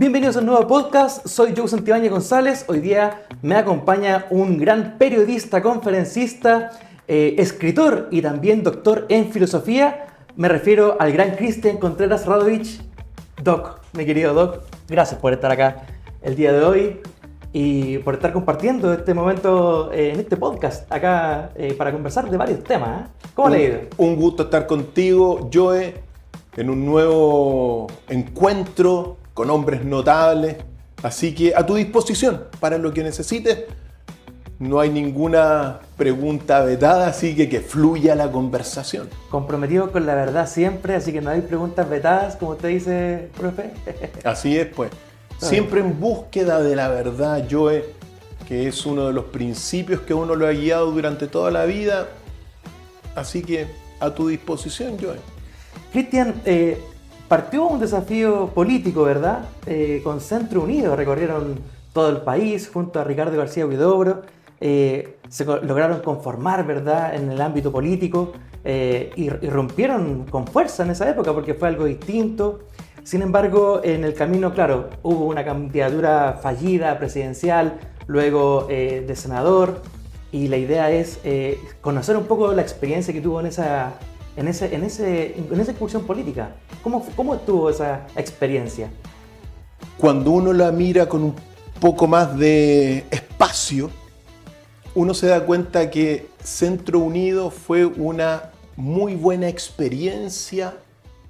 Bienvenidos a un nuevo podcast, soy Joe Santibáñez González. Hoy día me acompaña un gran periodista, conferencista, escritor y también doctor en filosofía. Me refiero al gran Cristian Contreras Radovich. Doc, mi querido Doc, gracias por estar acá el día de hoy y por estar compartiendo este momento en este podcast acá para conversar de varios temas. ¿Cómo le ha ido? Un gusto estar contigo, Joe, en un nuevo encuentro con hombres notables. Así que a tu disposición para lo que necesites. No hay ninguna pregunta vetada, así que fluya la conversación. Comprometido con la verdad siempre, así que no hay preguntas vetadas, como usted dice, profe. Así es, pues. Siempre en búsqueda de la verdad, Joe, que es uno de los principios que uno lo ha guiado durante toda la vida. Así que a tu disposición, Joe. Cristian, partió un desafío político, ¿verdad? Con Centro Unido, recorrieron todo el país junto a Ricardo García Huidobro. Lograron conformar, ¿verdad?, en el ámbito político y rompieron con fuerza en esa época porque fue algo distinto. Sin embargo, en el camino, claro, hubo una candidatura fallida presidencial, luego de senador, y la idea es conocer un poco la experiencia que tuvo en esa incursión política. ¿Cómo estuvo esa experiencia? Cuando uno la mira con un poco más de espacio, uno se da cuenta que Centro Unido fue una muy buena experiencia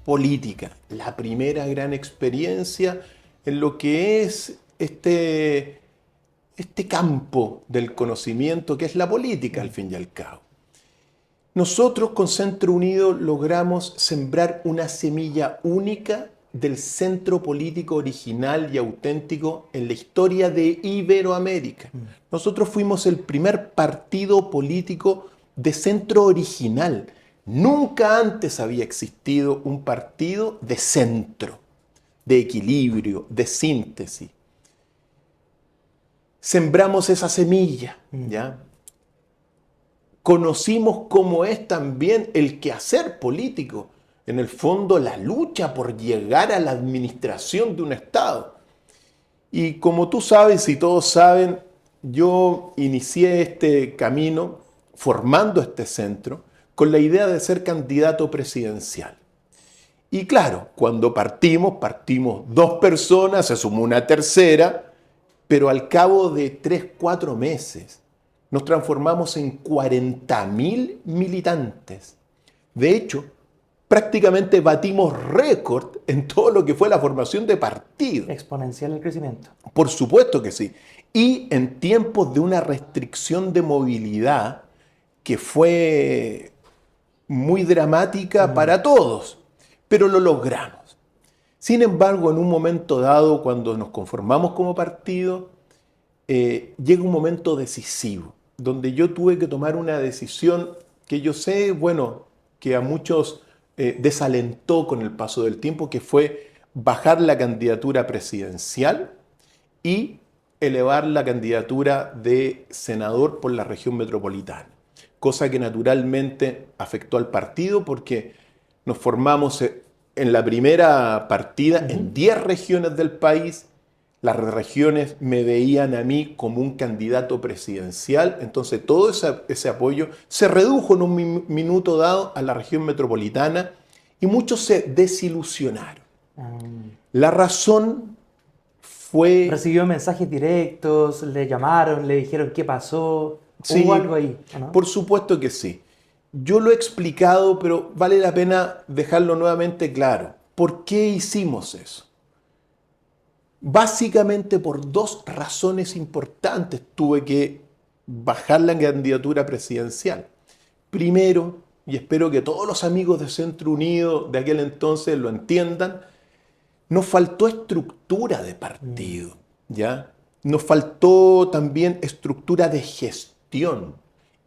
política, la primera gran experiencia en lo que es este campo del conocimiento que es la política, al fin y al cabo. Nosotros con Centro Unido logramos sembrar una semilla única del centro político original y auténtico en la historia de Iberoamérica. Nosotros fuimos el primer partido político de centro original. Nunca antes había existido un partido de centro, de equilibrio, de síntesis. Sembramos esa semilla, ¿ya? Conocimos cómo es también el quehacer político. En el fondo, la lucha por llegar a la administración de un Estado. Y como tú sabes y todos saben, yo inicié este camino formando este centro con la idea de ser candidato presidencial. Y claro, cuando partimos 2 personas, se sumó una tercera, pero al cabo de 3-4 meses nos transformamos en 40.000 militantes. De hecho, prácticamente batimos récord en todo lo que fue la formación de partido. Exponencial el crecimiento. Por supuesto que sí. Y en tiempos de una restricción de movilidad que fue muy dramática para todos, pero lo logramos. Sin embargo, en un momento dado, cuando nos conformamos como partido, llega un momento decisivo, donde yo tuve que tomar una decisión que yo sé, bueno, que a muchos desalentó con el paso del tiempo, que fue bajar la candidatura presidencial y elevar la candidatura de senador por la región metropolitana. Cosa que naturalmente afectó al partido porque nos formamos en la primera partida en 10 regiones del país. Las regiones me veían a mí como un candidato presidencial, entonces todo ese apoyo se redujo en un minuto dado a la región metropolitana y muchos se desilusionaron. La razón fue... ¿Recibió mensajes directos? ¿Le llamaron? ¿Le dijeron qué pasó? Sí, ¿Hubo algo ahí, ¿no? Por supuesto que sí. Yo lo he explicado, pero vale la pena dejarlo nuevamente claro. ¿Por qué hicimos eso? Básicamente por 2 razones importantes tuve que bajar la candidatura presidencial. Primero, y espero que todos los amigos de Centro Unido de aquel entonces lo entiendan, nos faltó estructura de partido, ¿ya? Nos faltó también estructura de gestión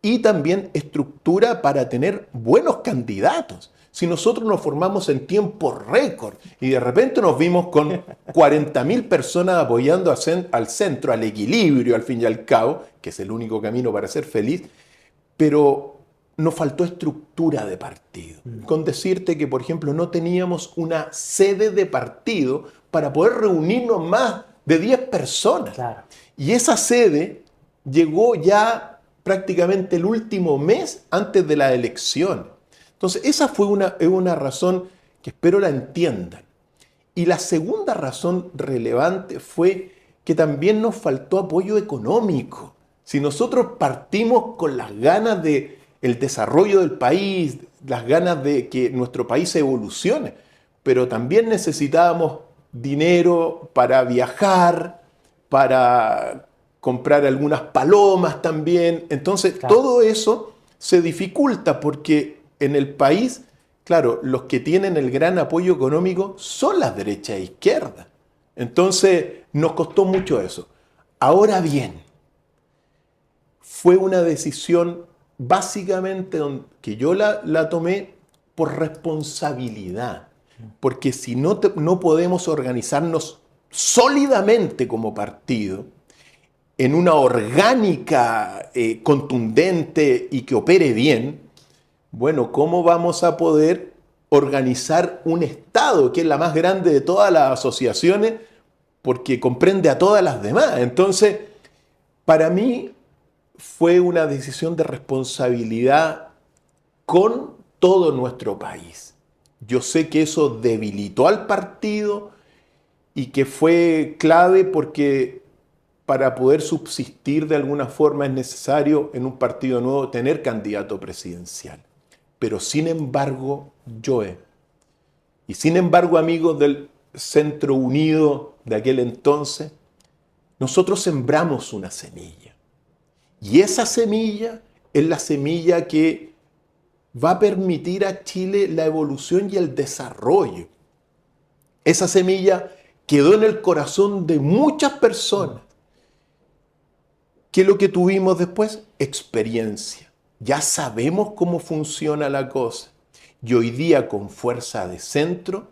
y también estructura para tener buenos candidatos. Si nosotros nos formamos en tiempo récord y de repente nos vimos con 40.000 personas apoyando al centro, al equilibrio, al fin y al cabo, que es el único camino para ser feliz, pero nos faltó estructura de partido. Con decirte que, por ejemplo, no teníamos una sede de partido para poder reunirnos más de 10 personas. Claro. Y esa sede llegó ya prácticamente el último mes antes de la elección. Entonces, esa fue una razón que espero la entiendan. Y la segunda razón relevante fue que también nos faltó apoyo económico. Si nosotros partimos con las ganas de el desarrollo del país, las ganas de que nuestro país evolucione, pero también necesitábamos dinero para viajar, para comprar algunas palomas también. Entonces, Claro. todo eso se dificulta porque en el país, claro, los que tienen el gran apoyo económico son las derechas e izquierdas. Entonces, nos costó mucho eso. Ahora bien, fue una decisión básicamente que yo la tomé por responsabilidad. Porque si no podemos organizarnos sólidamente como partido, en una orgánica contundente y que opere bien, bueno, ¿cómo vamos a poder organizar un Estado que es la más grande de todas las asociaciones porque comprende a todas las demás? Entonces, para mí fue una decisión de responsabilidad con todo nuestro país. Yo sé que eso debilitó al partido y que fue clave porque para poder subsistir de alguna forma es necesario en un partido nuevo tener candidato presidencial. Pero sin embargo, Joe, y sin embargo amigos del Centro Unido de aquel entonces, nosotros sembramos una semilla. Y esa semilla es la semilla que va a permitir a Chile la evolución y el desarrollo. Esa semilla quedó en el corazón de muchas personas. ¿Qué es lo que tuvimos después? Experiencia. Ya sabemos cómo funciona la cosa. Y hoy día con Fuerza de Centro,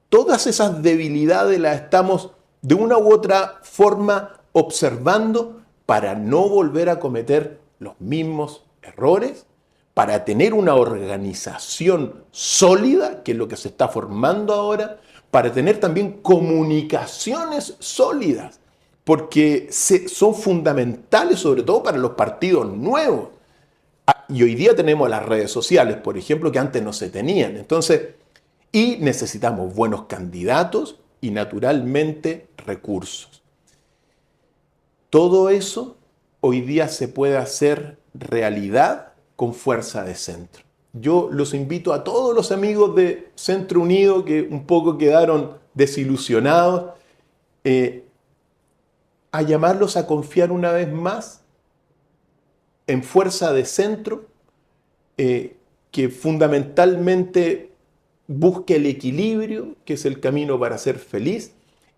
todas esas debilidades las estamos de una u otra forma observando para no volver a cometer los mismos errores, para tener una organización sólida, que es lo que se está formando ahora, para tener también comunicaciones sólidas, porque son fundamentales sobre todo para los partidos nuevos. Y hoy día tenemos las redes sociales, por ejemplo, que antes no se tenían. Entonces, y necesitamos buenos candidatos y naturalmente recursos. Todo eso hoy día se puede hacer realidad con Fuerza de Centro. Yo los invito a todos los amigos de Centro Unido que un poco quedaron desilusionados, a llamarlos a confiar una vez más en Fuerza de Centro, que fundamentalmente busque el equilibrio, que es el camino para ser feliz,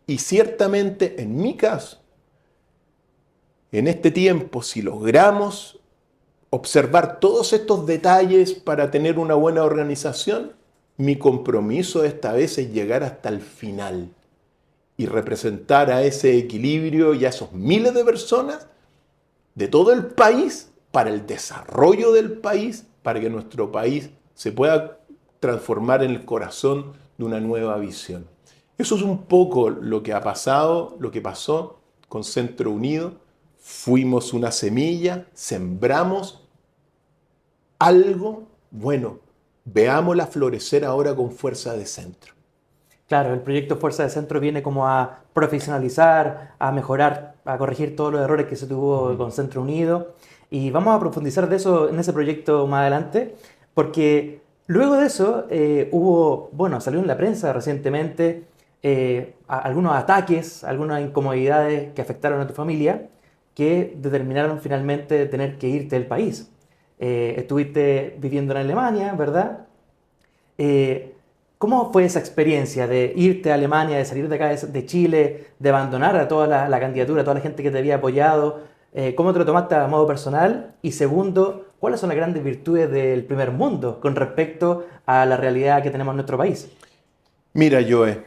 y ciertamente en mi caso, en este tiempo, si logramos observar todos estos detalles para tener una buena organización, mi compromiso esta vez es llegar hasta el final y representar a ese equilibrio y a esos miles de personas de todo el país para el desarrollo del país, para que nuestro país se pueda transformar en el corazón de una nueva visión. Eso es un poco lo que ha pasado, lo que pasó con Centro Unido. Fuimos una semilla, sembramos algo, bueno, veámosla florecer ahora con Fuerza de Centro. Claro, el proyecto Fuerza de Centro viene como a profesionalizar, a mejorar, a corregir todos los errores que se tuvo con Centro Unido. Y vamos a profundizar de eso en ese proyecto más adelante, porque luego de eso salió en la prensa recientemente algunos ataques, algunas incomodidades que afectaron a tu familia, que determinaron finalmente tener que irte del país. Estuviste viviendo en Alemania, ¿verdad? ¿Cómo fue esa experiencia de irte a Alemania, de salir de acá de Chile, de abandonar a toda la candidatura, a toda la gente que te había apoyado? ¿Cómo te lo tomaste a modo personal? Y segundo, ¿cuáles son las grandes virtudes del primer mundo con respecto a la realidad que tenemos en nuestro país? Mira, Joe,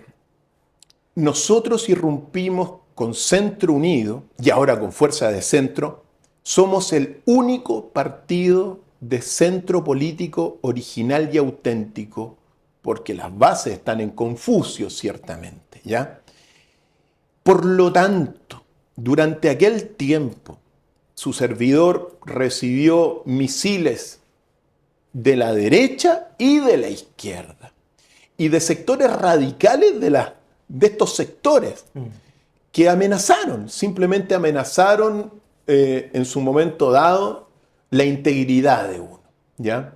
nosotros irrumpimos con Centro Unido y ahora con Fuerza de Centro. Somos el único partido de centro político original y auténtico, porque las bases están en Confucio, ciertamente, ¿ya? Por lo tanto, durante aquel tiempo, su servidor recibió misiles de la derecha y de la izquierda, y de sectores radicales de estos sectores, que amenazaron, simplemente amenazaron en su momento dado la integridad de uno, ¿ya?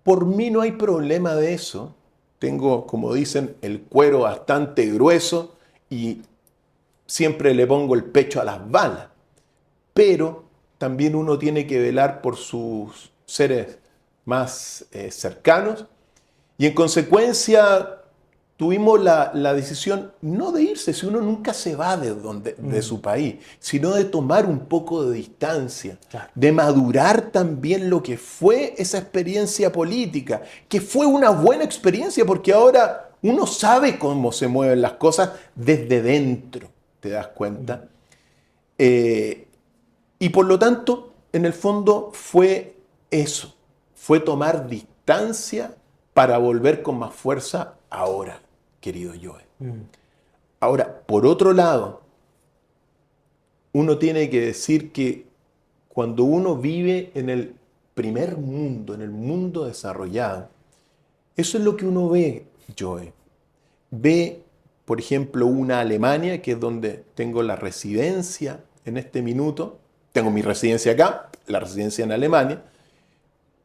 Por mí no hay problema de eso. Tengo, como dicen, el cuero bastante grueso y siempre le pongo el pecho a las balas. Pero también uno tiene que velar por sus seres más cercanos y en consecuencia tuvimos la decisión no de irse, si uno nunca se va de su país, sino de tomar un poco de distancia, Claro. de madurar también lo que fue esa experiencia política, que fue una buena experiencia porque ahora uno sabe cómo se mueven las cosas desde dentro, ¿te das cuenta? Y por lo tanto, en el fondo fue eso, fue tomar distancia para volver con más fuerza ahora, querido Joe. Ahora, por otro lado, uno tiene que decir que cuando uno vive en el primer mundo, en el mundo desarrollado, eso es lo que uno ve, Joe. Ve, por ejemplo, una Alemania, que es donde tengo la residencia en este minuto. Tengo mi residencia acá, la residencia en Alemania,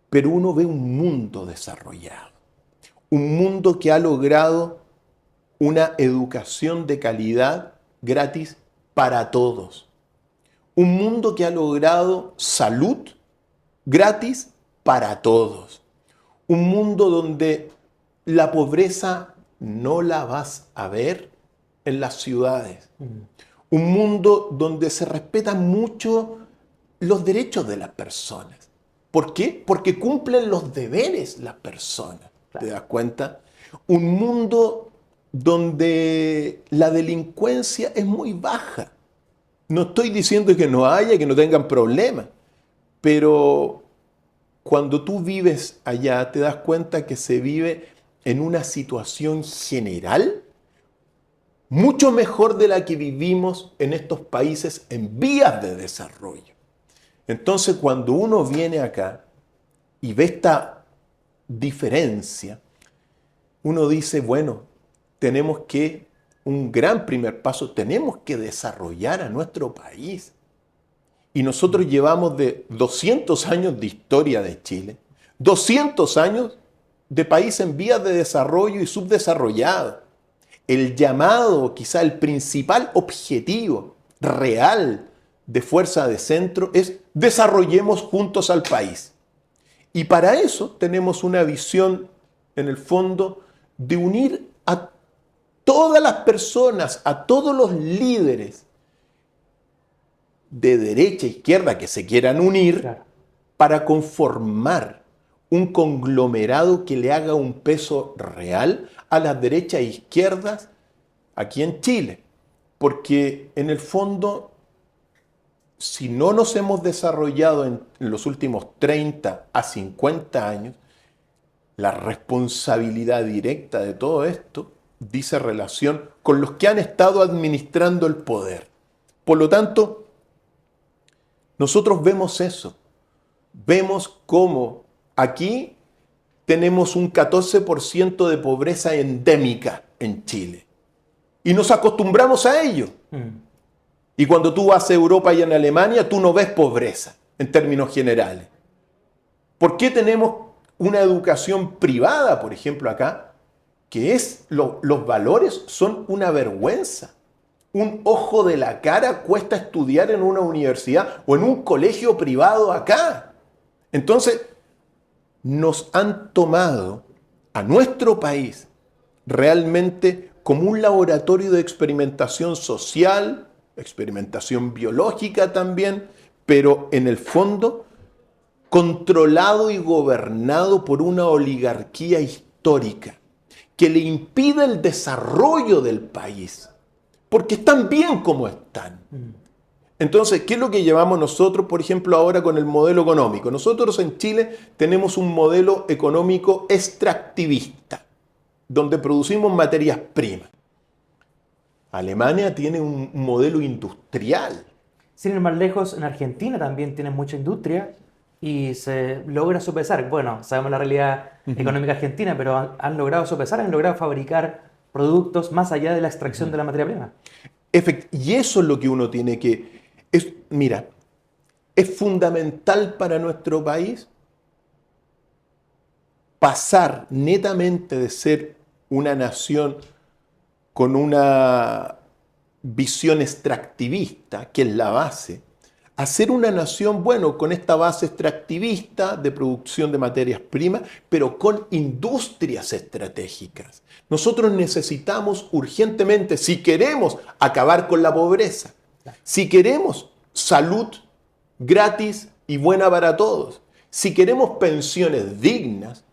pero uno ve un mundo desarrollado. Un mundo que ha logrado una educación de calidad gratis para todos. Un mundo que ha logrado salud gratis para todos. Un mundo donde la pobreza no la vas a ver en las ciudades. Un mundo donde se respetan mucho los derechos de las personas. ¿Por qué? Porque cumplen los deberes las personas. ¿Te das cuenta? Un mundo donde la delincuencia es muy baja. No estoy diciendo que no haya, que no tengan problemas, pero cuando tú vives allá te das cuenta que se vive en una situación general mucho mejor de la que vivimos en estos países en vías de desarrollo. Entonces, cuando uno viene acá y ve esta diferencia, uno dice, bueno, tenemos que, un gran primer paso, tenemos que desarrollar a nuestro país. Y nosotros llevamos de 200 años de historia de Chile, 200 años de país en vías de desarrollo y subdesarrollado. El llamado, quizá el principal objetivo real de Fuerza de Centro es desarrollemos juntos al país. Y para eso tenemos una visión, en el fondo, de unir a todas las personas, a todos los líderes de derecha e izquierda que se quieran unir, Claro. para conformar un conglomerado que le haga un peso real a las derechas e izquierdas aquí en Chile. Porque en el fondo, si no nos hemos desarrollado en los últimos 30 a 50 años, la responsabilidad directa de todo esto dice relación con los que han estado administrando el poder. Por lo tanto, nosotros vemos eso. Vemos cómo aquí tenemos un 14% de pobreza endémica en Chile. Y nos acostumbramos a ello. Y cuando tú vas a Europa y en Alemania, tú no ves pobreza en términos generales. ¿Por qué tenemos una educación privada, por ejemplo, acá? Que los valores son una vergüenza. Un ojo de la cara cuesta estudiar en una universidad o en un colegio privado acá. Entonces, nos han tomado a nuestro país realmente como un laboratorio de experimentación social, experimentación biológica también, pero en el fondo controlado y gobernado por una oligarquía histórica que le impide el desarrollo del país, porque están bien como están. Entonces, ¿qué es lo que llevamos nosotros, por ejemplo, ahora con el modelo económico? Nosotros en Chile tenemos un modelo económico extractivista, donde producimos materias primas. Alemania tiene un modelo industrial. Sin ir más lejos, en Argentina también tienen mucha industria y se logra sopesar. Bueno, sabemos la realidad económica argentina, pero han logrado sopesar, han logrado fabricar productos más allá de la extracción de la materia prima. Y eso es lo que uno tiene que... Mira, es fundamental para nuestro país pasar netamente de ser una nación con una visión extractivista, que es la base, a ser una nación, bueno, con esta base extractivista de producción de materias primas, pero con industrias estratégicas. Nosotros necesitamos urgentemente, si queremos acabar con la pobreza, si queremos salud gratis y buena para todos, si queremos pensiones dignas,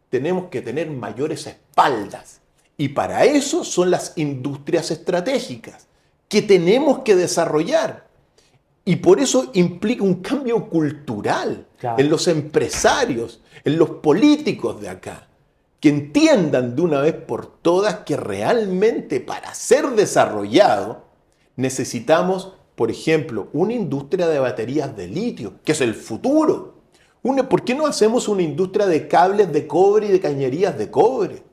tenemos que tener mayores espaldas. Y para eso son las industrias estratégicas que tenemos que desarrollar. Y por eso implica un cambio cultural en los empresarios, en los políticos de acá, que entiendan de una vez por todas que realmente para ser desarrollado necesitamos, por ejemplo, una industria de baterías de litio, que es el futuro. ¿Por qué no hacemos una industria de cables de cobre y de cañerías de cobre?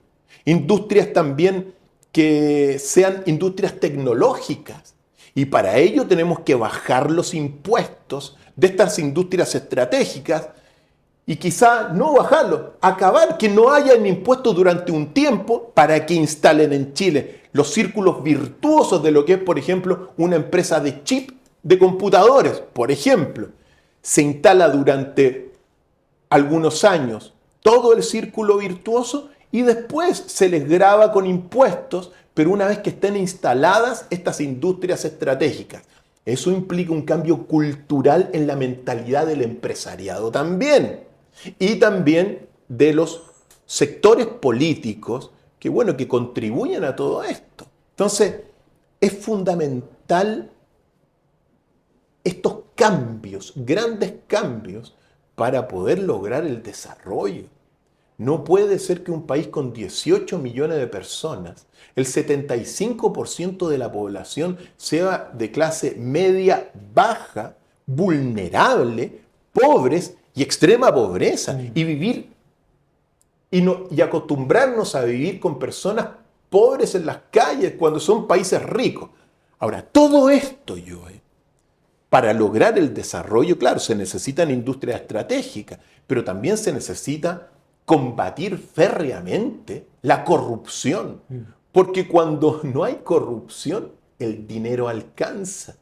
Industrias también que sean industrias tecnológicas. Y para ello tenemos que bajar los impuestos de estas industrias estratégicas y quizá no bajarlos, acabar, que no hayan impuestos durante un tiempo para que instalen en Chile los círculos virtuosos de lo que es, por ejemplo, una empresa de chip de computadores. Por ejemplo, se instala durante algunos años todo el círculo virtuoso y después se les grava con impuestos, pero una vez que estén instaladas estas industrias estratégicas. Eso implica un cambio cultural en la mentalidad del empresariado también. Y también de los sectores políticos que, bueno, que contribuyen a todo esto. Entonces, es fundamental estos cambios, grandes cambios, para poder lograr el desarrollo. No puede ser que un país con 18 millones de personas, el 75% de la población sea de clase media, baja, vulnerable, pobres y extrema pobreza. Y vivir y acostumbrarnos a vivir con personas pobres en las calles cuando son países ricos. Ahora, todo esto, Joe, para lograr el desarrollo, claro, se necesitan industrias estratégicas, pero también se necesita combatir férreamente la corrupción. Porque cuando no hay corrupción, el dinero alcanza.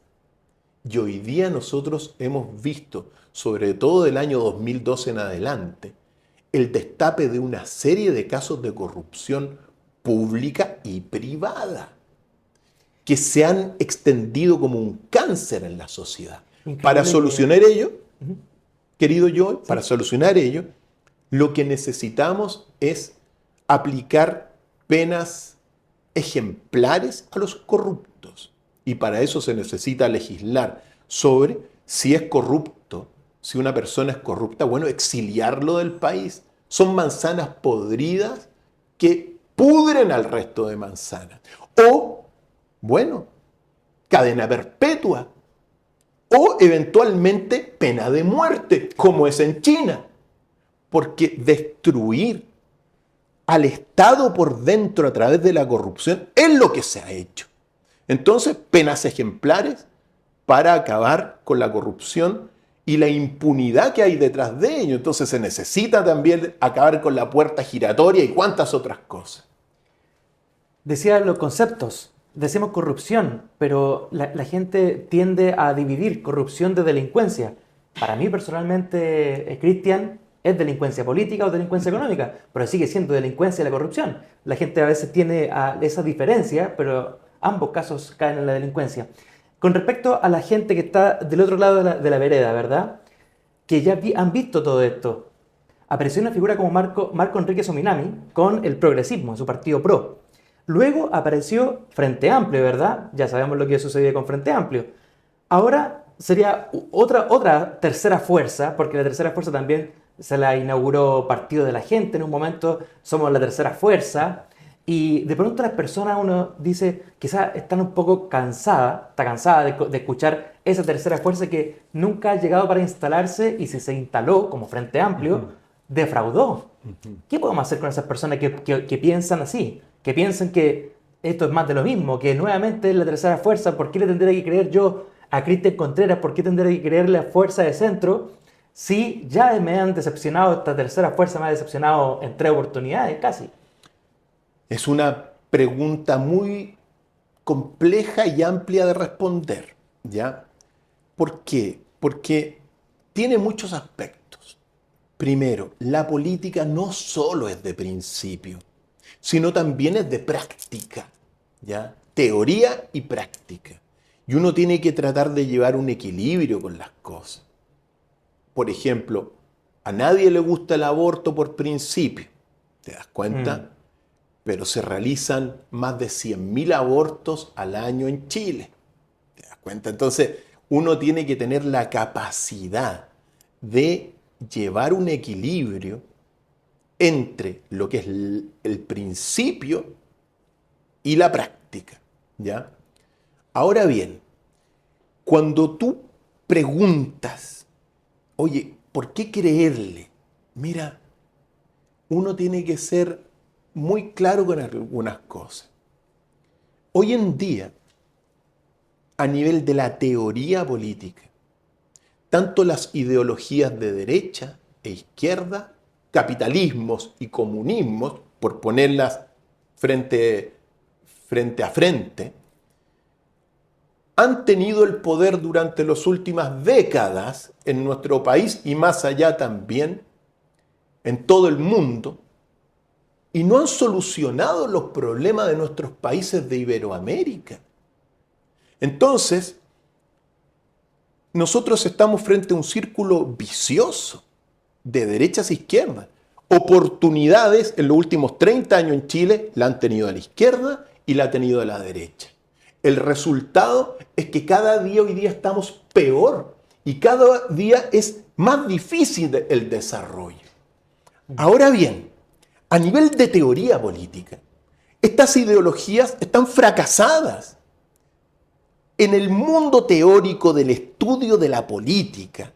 Y hoy día nosotros hemos visto, sobre todo del año 2012 en adelante, el destape de una serie de casos de corrupción pública y privada que se han extendido como un cáncer en la sociedad. Increíble. Para solucionar ello, querido Joe, para solucionar ello, lo que necesitamos es aplicar penas ejemplares a los corruptos. Y para eso se necesita legislar sobre si es corrupto, si una persona es corrupta, bueno, exiliarlo del país. Son manzanas podridas que pudren al resto de manzanas. O, bueno, cadena perpetua. O eventualmente pena de muerte, como es en China. Porque destruir al Estado por dentro a través de la corrupción es lo que se ha hecho. Entonces, penas ejemplares para acabar con la corrupción y la impunidad que hay detrás de ello. Entonces se necesita también acabar con la puerta giratoria y cuantas otras cosas. Decía los conceptos, decimos corrupción, pero la gente tiende a dividir corrupción de delincuencia. Para mí personalmente, Cristian, es delincuencia política o delincuencia económica, pero sigue siendo delincuencia la corrupción. La gente a veces tiene esa diferencia, pero ambos casos caen en la delincuencia. Con respecto a la gente que está del otro lado de la vereda, ¿verdad? Que ya han visto todo esto. Apareció una figura como Marco Enrique Sominami con el progresismo, su partido PRO. Luego apareció Frente Amplio, ¿verdad? Ya sabemos lo que sucedió con Frente Amplio. Ahora sería otra tercera fuerza, porque la tercera fuerza también se la inauguró Partido de la Gente en un momento, somos la tercera fuerza, y de pronto las personas, uno dice, quizás están un poco cansadas, está cansada de escuchar esa tercera fuerza que nunca ha llegado para instalarse y si se instaló como Frente Amplio, defraudó. ¿Qué podemos hacer con esas personas que piensan así? Que piensan que esto es más de lo mismo, que nuevamente es la tercera fuerza. ¿Por qué le tendría que creer yo a Cristian Contreras? ¿Por qué tendría que creerle a Fuerza de Centro? Si ya me han decepcionado, esta tercera fuerza me ha decepcionado en 3 oportunidades casi. Es una pregunta muy compleja y amplia de responder, ¿ya? ¿Por qué? Porque tiene muchos aspectos. Primero, la política no solo es de principio, sino también es de práctica, ¿ya? Teoría y práctica. Y uno tiene que tratar de llevar un equilibrio con las cosas. Por ejemplo, a nadie le gusta el aborto por principio, ¿te das cuenta? Pero se realizan más de 100.000 abortos al año en Chile, ¿te das cuenta? Entonces, uno tiene que tener la capacidad de llevar un equilibrio entre lo que es el principio y la práctica, ¿ya? Ahora bien, cuando tú preguntas, oye, ¿por qué creerle? Mira, uno tiene que ser muy claro con algunas cosas. Hoy en día, a nivel de la teoría política, tanto las ideologías de derecha e izquierda, capitalismos y comunismos, por ponerlas frente a frente, han tenido el poder durante las últimas décadas en nuestro país y más allá también, en todo el mundo, y no han solucionado los problemas de nuestros países de Iberoamérica. Entonces, nosotros estamos frente a un círculo vicioso de derechas e izquierdas. Oportunidades en los últimos 30 años en Chile la han tenido a la izquierda y la ha tenido a la derecha. El resultado es que cada día hoy día estamos peor y cada día es más difícil el desarrollo. Ahora bien, a nivel de teoría política, estas ideologías están fracasadas. En el mundo teórico del estudio de la política,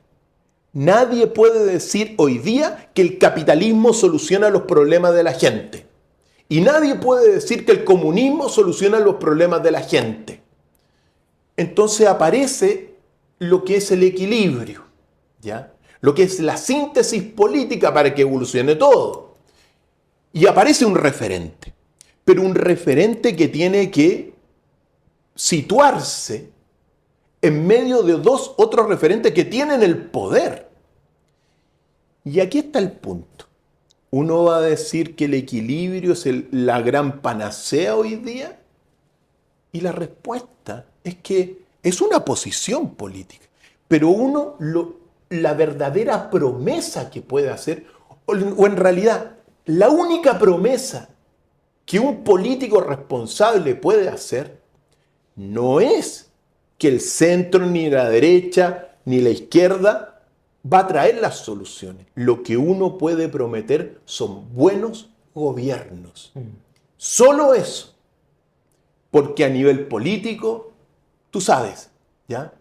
nadie puede decir hoy día que el capitalismo soluciona los problemas de la gente. Y nadie puede decir que el comunismo soluciona los problemas de la gente. Entonces aparece lo que es el equilibrio, ¿ya? Lo que es la síntesis política para que evolucione todo. Y aparece un referente, pero un referente que tiene que situarse en medio de dos otros referentes que tienen el poder. Y aquí está el punto. ¿Uno va a decir que el equilibrio es la gran panacea hoy día? Y la respuesta es que es una posición política. Pero la verdadera promesa que puede hacer, o en realidad, la única promesa que un político responsable puede hacer, no es que el centro, ni la derecha, ni la izquierda va a traer las soluciones. Lo que uno puede prometer son buenos gobiernos. Solo eso. Porque a nivel político, tú sabes, ¿ya?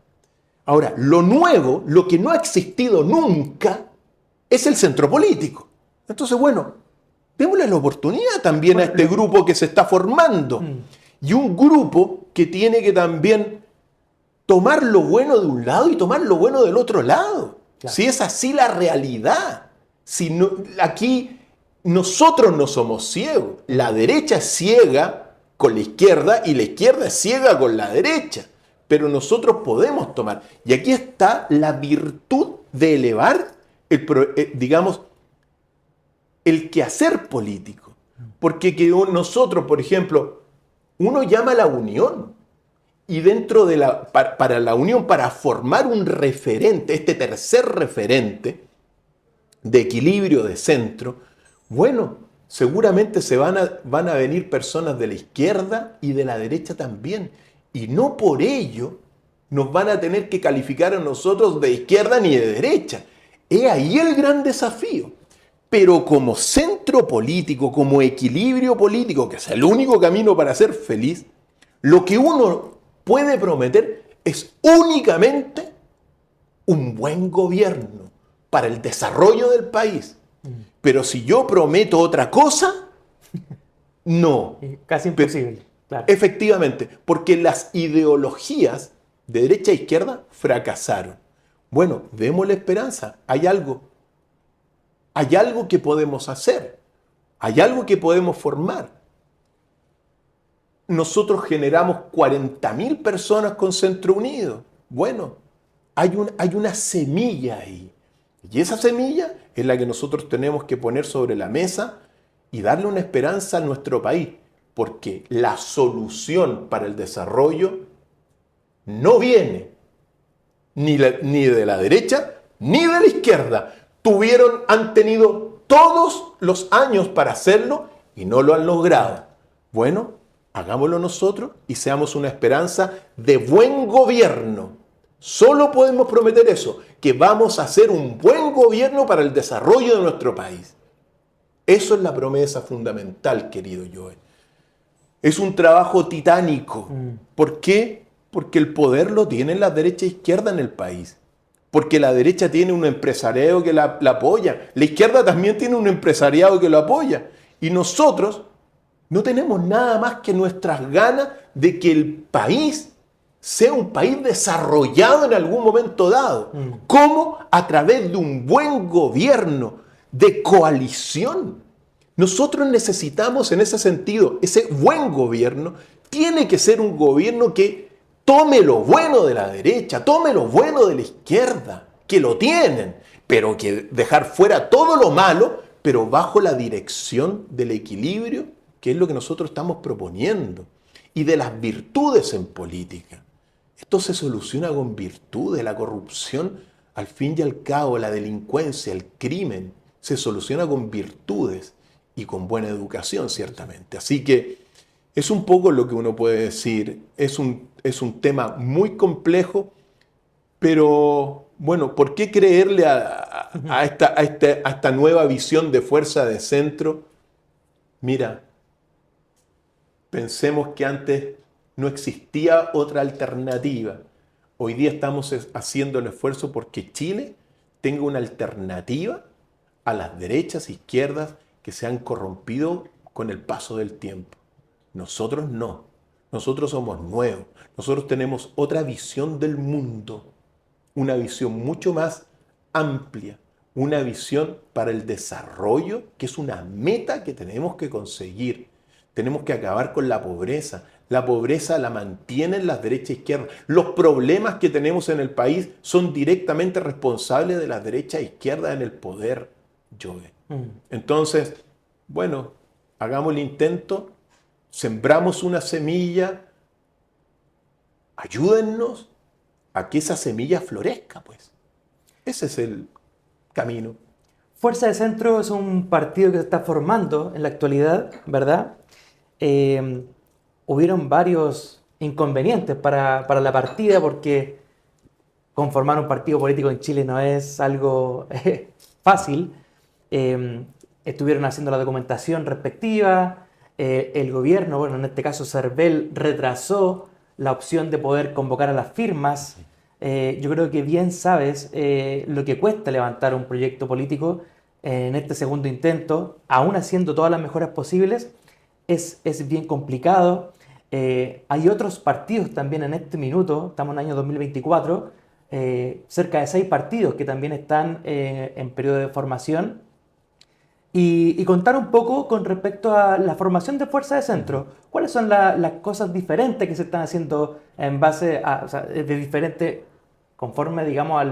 Ahora, lo nuevo, lo que no ha existido nunca, es el centro político. Entonces, bueno, démosle la oportunidad también a este grupo que se está formando. Y un grupo que tiene que también tomar lo bueno de un lado y tomar lo bueno del otro lado. Claro. Si es así la realidad. Si no, aquí nosotros no somos ciegos. La derecha es ciega con la izquierda y la izquierda es ciega con la derecha. Pero nosotros podemos tomar. Y aquí está la virtud de elevar, digamos, el quehacer político. Porque que nosotros, por ejemplo, uno llama a la unión. Y dentro de para la unión, para formar un referente, este tercer referente de equilibrio de centro, bueno, seguramente van a venir personas de la izquierda y de la derecha también. Y no por ello nos van a tener que calificar a nosotros de izquierda ni de derecha. Es ahí el gran desafío. Pero como centro político, como equilibrio político, que es el único camino para ser feliz, lo que uno puede prometer es únicamente un buen gobierno para el desarrollo del país. Pero si yo prometo otra cosa, no. Casi imposible. Claro. Efectivamente, porque las ideologías de derecha e izquierda fracasaron. Bueno, démosle esperanza. Hay algo que podemos hacer. Hay algo que podemos formar. Nosotros generamos 40.000 personas con Centro Unido. Bueno, hay una semilla ahí. Y esa semilla es la que nosotros tenemos que poner sobre la mesa y darle una esperanza a nuestro país. Porque la solución para el desarrollo no viene ni de la derecha ni de la izquierda. Han tenido todos los años para hacerlo y no lo han logrado. Bueno, hagámoslo nosotros y seamos una esperanza de buen gobierno. Solo podemos prometer eso, que vamos a hacer un buen gobierno para el desarrollo de nuestro país. Eso es la promesa fundamental, querido Joel. Es un trabajo titánico. ¿Por qué? Porque el poder lo tienen la derecha e izquierda en el país. Porque la derecha tiene un empresariado que la apoya. La izquierda también tiene un empresariado que lo apoya. Y nosotros no tenemos nada más que nuestras ganas de que el país sea un país desarrollado en algún momento dado. ¿Cómo? A través de un buen gobierno, de coalición. Nosotros necesitamos en ese sentido, ese buen gobierno tiene que ser un gobierno que tome lo bueno de la derecha, tome lo bueno de la izquierda, que lo tienen, pero que dejar fuera todo lo malo, pero bajo la dirección del equilibrio, que es lo que nosotros estamos proponiendo, y de las virtudes en política. Esto se soluciona con virtudes, la corrupción, al fin y al cabo, la delincuencia, el crimen, se soluciona con virtudes y con buena educación, ciertamente. Así que es un poco lo que uno puede decir. Es un tema muy complejo, pero bueno, ¿por qué creerle a esta nueva visión de fuerza de centro? Mira, pensemos que antes no existía otra alternativa. Hoy día estamos haciendo el esfuerzo porque Chile tenga una alternativa a las derechas e izquierdas que se han corrompido con el paso del tiempo. Nosotros no. Nosotros somos nuevos. Nosotros tenemos otra visión del mundo. Una visión mucho más amplia. Una visión para el desarrollo, que es una meta que tenemos que conseguir. Tenemos que acabar con la pobreza. La pobreza la mantienen las derechas e izquierdas. Los problemas que tenemos en el país son directamente responsables de las derechas e izquierdas en el poder, Joe. Entonces, bueno, hagamos el intento, sembramos una semilla, ayúdennos a que esa semilla florezca, pues. Ese es el camino. Fuerza de Centro es un partido que se está formando en la actualidad, ¿verdad? Hubieron varios inconvenientes para la partida porque conformar un partido político en Chile no es algo fácil. Estuvieron haciendo la documentación respectiva. El gobierno, bueno, en este caso Cervel, retrasó la opción de poder convocar a las firmas. Yo creo que bien sabes lo que cuesta levantar un proyecto político en este segundo intento, aún haciendo todas las mejoras posibles. Es bien complicado. Hay otros partidos también en este minuto, estamos en el año 2024, cerca de 6 partidos que también están en periodo de formación. Y contar un poco con respecto a la formación de Fuerza de Centro. ¿Cuáles son las cosas diferentes que se están haciendo en base a, o sea, de diferente, conforme, digamos,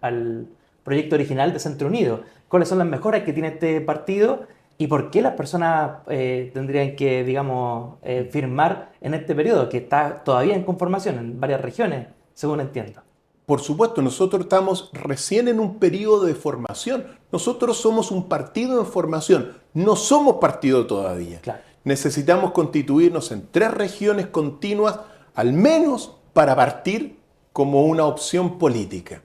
al proyecto original de Centro Unido? ¿Cuáles son las mejoras que tiene este partido? ¿Y por qué las personas tendrían que, digamos, firmar en este periodo, que está todavía en conformación en varias regiones, según entiendo? Por supuesto, nosotros estamos recién en un periodo de formación. Nosotros somos un partido en formación, no somos partido todavía. Claro. Necesitamos constituirnos en 3 regiones continuas, al menos para partir como una opción política.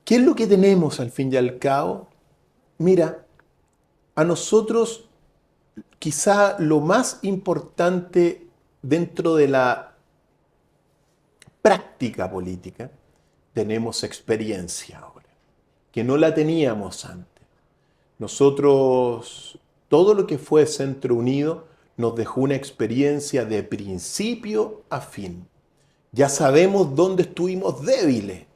¿Qué es lo que tenemos al fin y al cabo? Mira, a nosotros quizá lo más importante dentro de la práctica política, tenemos experiencia ahora, que no la teníamos antes. Nosotros, todo lo que fue Centro Unido nos dejó una experiencia de principio a fin. Ya sabemos dónde estuvimos débiles,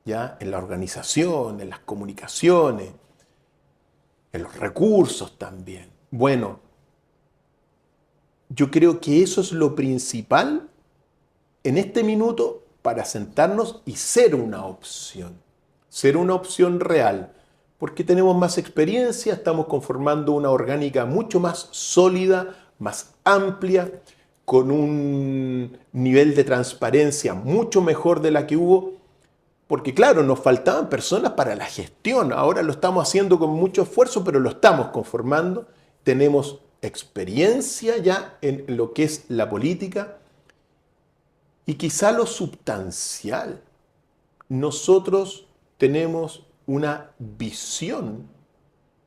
¿ya? En la organización, en las comunicaciones, en los recursos también. Bueno, yo creo que eso es lo principal en este minuto para sentarnos y ser una opción real, porque tenemos más experiencia, estamos conformando una orgánica mucho más sólida, más amplia, con un nivel de transparencia mucho mejor de la que hubo, porque claro, nos faltaban personas para la gestión, ahora lo estamos haciendo con mucho esfuerzo, pero lo estamos conformando, tenemos experiencia ya en lo que es la política y quizá lo substancial. Nosotros tenemos una visión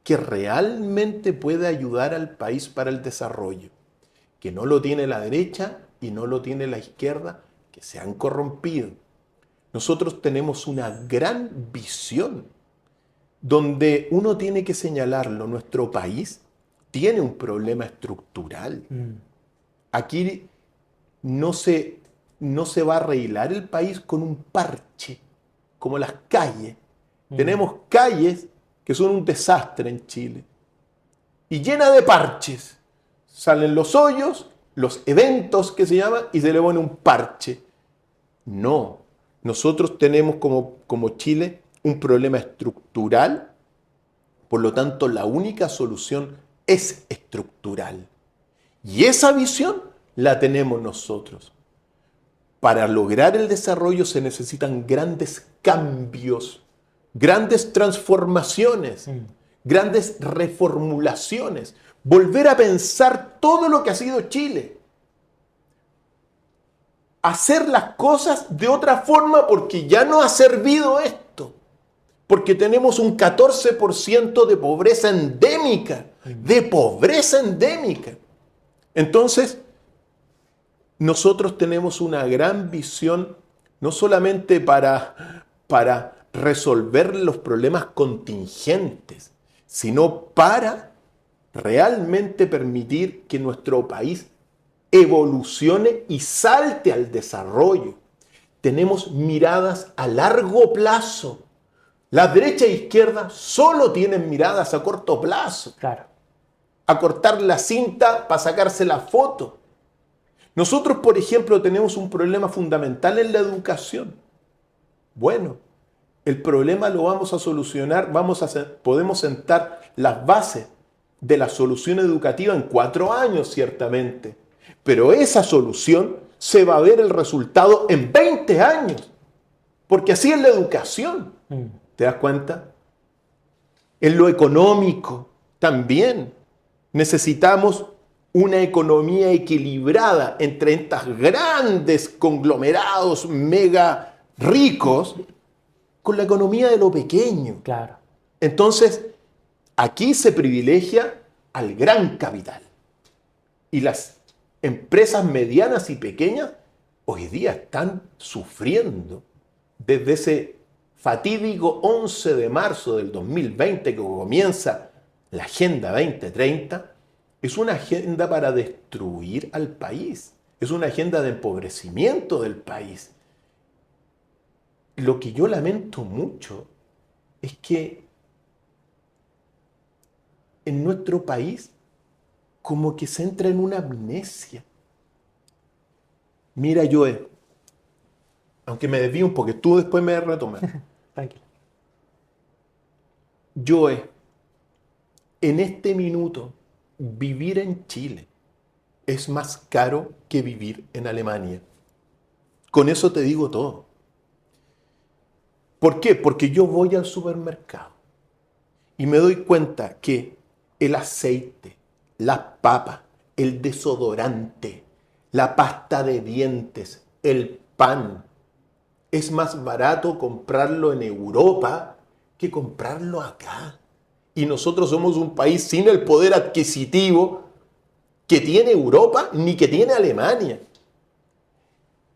que realmente puede ayudar al país para el desarrollo, que no lo tiene la derecha y no lo tiene la izquierda, que se han corrompido. Nosotros tenemos una gran visión donde uno tiene que señalarlo. Nuestro país tiene un problema estructural. Aquí no se va a arreglar el país con un parche, como las calles. Tenemos calles que son un desastre en Chile y llenas de parches. Salen los hoyos, los eventos que se llaman, y se le pone un parche. No, nosotros tenemos como Chile un problema estructural, por lo tanto la única solución es estructural. Y esa visión la tenemos nosotros. Para lograr el desarrollo se necesitan grandes cambios, grandes transformaciones, grandes reformulaciones. Volver a pensar todo lo que ha sido Chile. Hacer las cosas de otra forma porque ya no ha servido esto. Porque tenemos un 14% de pobreza endémica. De pobreza endémica. Entonces, nosotros tenemos una gran visión, no solamente para resolver los problemas contingentes, sino para realmente permitir que nuestro país evolucione y salte al desarrollo. Tenemos miradas a largo plazo. La derecha e izquierda solo tienen miradas a corto plazo. Claro. A cortar la cinta para sacarse la foto. Nosotros, por ejemplo, tenemos un problema fundamental en la educación. Bueno, el problema lo vamos a solucionar, podemos sentar las bases de la solución educativa en 4 años, ciertamente. Pero esa solución se va a ver el resultado en 20 años. Porque así es la educación. ¿Te das cuenta? En lo económico también necesitamos una economía equilibrada entre estos grandes conglomerados mega ricos con la economía de lo pequeño. Claro. Entonces, aquí se privilegia al gran capital. Y las empresas medianas y pequeñas hoy día están sufriendo desde ese fatídico 11 de marzo del 2020 que comienza la Agenda 2030. Es una agenda para destruir al país. Es una agenda de empobrecimiento del país. Lo que yo lamento mucho es que en nuestro país como que se entra en una amnesia. Mira, Joe, aunque me desvío un poco, tú después me retomas. Tranquilo. Joe, en este minuto, vivir en Chile es más caro que vivir en Alemania. Con eso te digo todo. ¿Por qué? Porque yo voy al supermercado y me doy cuenta que el aceite, las papas, el desodorante, la pasta de dientes, el pan, es más barato comprarlo en Europa que comprarlo acá. Y nosotros somos un país sin el poder adquisitivo que tiene Europa ni que tiene Alemania.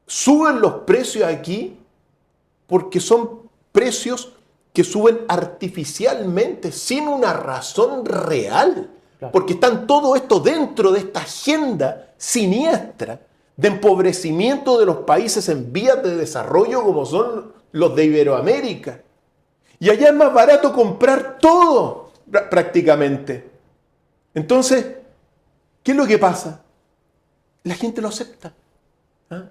Suben los precios aquí porque son precios que suben artificialmente, sin una razón real. Claro. Porque están todo esto dentro de esta agenda siniestra de empobrecimiento de los países en vías de desarrollo como son los de Iberoamérica. Y allá es más barato comprar todo prácticamente. Entonces, ¿qué es lo que pasa? La gente lo acepta. ¿Ah?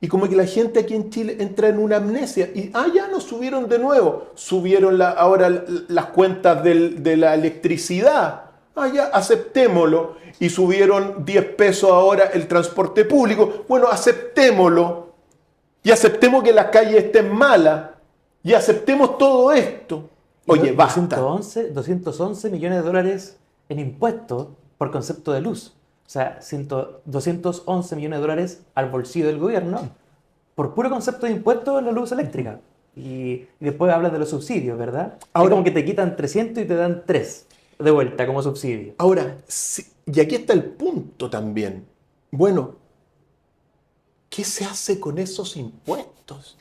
Y como que la gente aquí en Chile entra en una amnesia y ya nos subieron de nuevo. Subieron ahora las cuentas de la electricidad. Ya, aceptémoslo. Y subieron 10 pesos ahora el transporte público. Bueno, aceptémoslo. Y aceptemos que las calles estén malas. Y aceptemos todo esto. Oye, basta. 211 millones de dólares en impuestos por concepto de luz. O sea, 211 millones de dólares al bolsillo del gobierno por puro concepto de impuestos en la luz eléctrica. Y después hablas de los subsidios, ¿verdad? Ahora, es como que te quitan 300 y te dan 3 de vuelta como subsidio. Ahora, y aquí está el punto también. Bueno, ¿qué se hace con esos impuestos?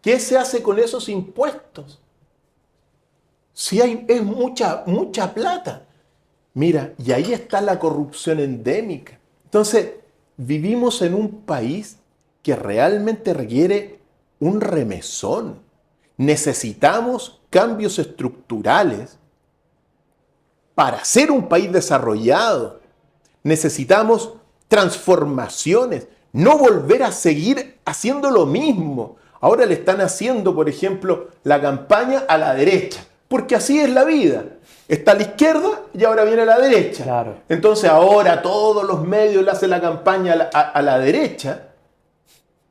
¿Qué se hace con esos impuestos? Si es mucha plata. Mira, y ahí está la corrupción endémica. Entonces, vivimos en un país que realmente requiere un remesón. Necesitamos cambios estructurales para ser un país desarrollado. Necesitamos transformaciones, no volver a seguir haciendo lo mismo. Ahora le están haciendo, por ejemplo, la campaña a la derecha, porque así es la vida. Está a la izquierda y ahora viene a la derecha. Claro. Entonces ahora todos los medios le hacen la campaña a la derecha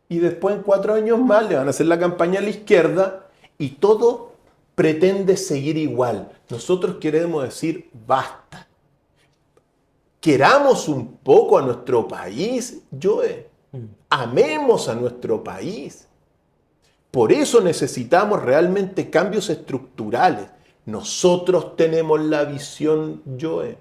y después en 4 años más le van a hacer la campaña a la izquierda y todo pretende seguir igual. Nosotros queremos decir basta. Queramos un poco a nuestro país, Joe. Amemos a nuestro país. Por eso necesitamos realmente cambios estructurales. Nosotros tenemos la visión, Joe.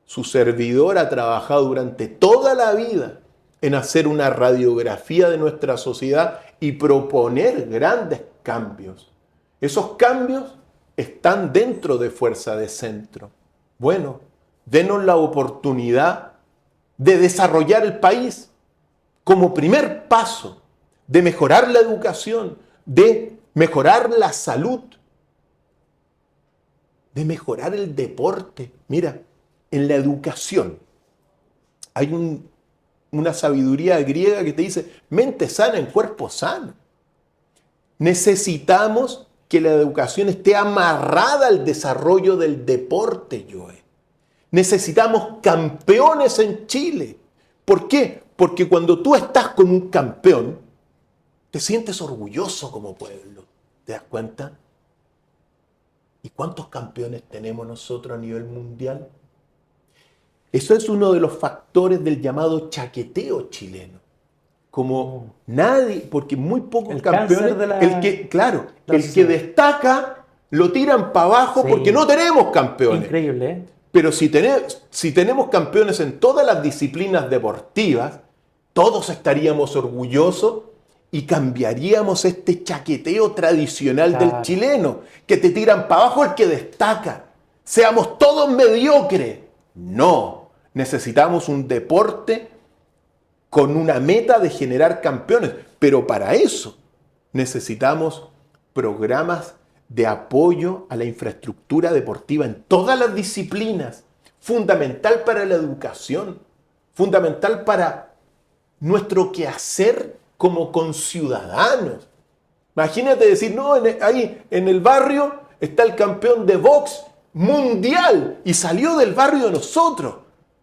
Su servidor ha trabajado durante toda la vida en hacer una radiografía de nuestra sociedad y proponer grandes cambios. Esos cambios están dentro de Fuerza de Centro. Bueno, denos la oportunidad de desarrollar el país como primer paso, de mejorar la educación, de mejorar la salud, de mejorar el deporte. Mira, en la educación hay una sabiduría griega que te dice, mente sana en cuerpo sano. Necesitamos que la educación esté amarrada al desarrollo del deporte, Joe. Necesitamos campeones en Chile. ¿Por qué? Porque cuando tú estás con un campeón, te sientes orgulloso como pueblo. ¿Te das cuenta? ¿Y cuántos campeones tenemos nosotros a nivel mundial? Eso es uno de los factores del llamado chaqueteo chileno. Como nadie, porque muy pocos El campeones, cáncer el que destaca lo tiran para abajo porque no tenemos campeones. Increíble, ¿eh? Pero si tenemos campeones en todas las disciplinas deportivas, todos estaríamos orgullosos y cambiaríamos este chaqueteo tradicional del chileno, que te tiran para abajo el que destaca. Seamos todos mediocres. No, necesitamos un deporte con una meta de generar campeones, pero para eso necesitamos programas de apoyo a la infraestructura deportiva en todas las disciplinas, fundamental para la educación, fundamental para nuestro quehacer como conciudadanos. Imagínate decir, no, ahí en el barrio está el campeón de box mundial y salió del barrio de nosotros.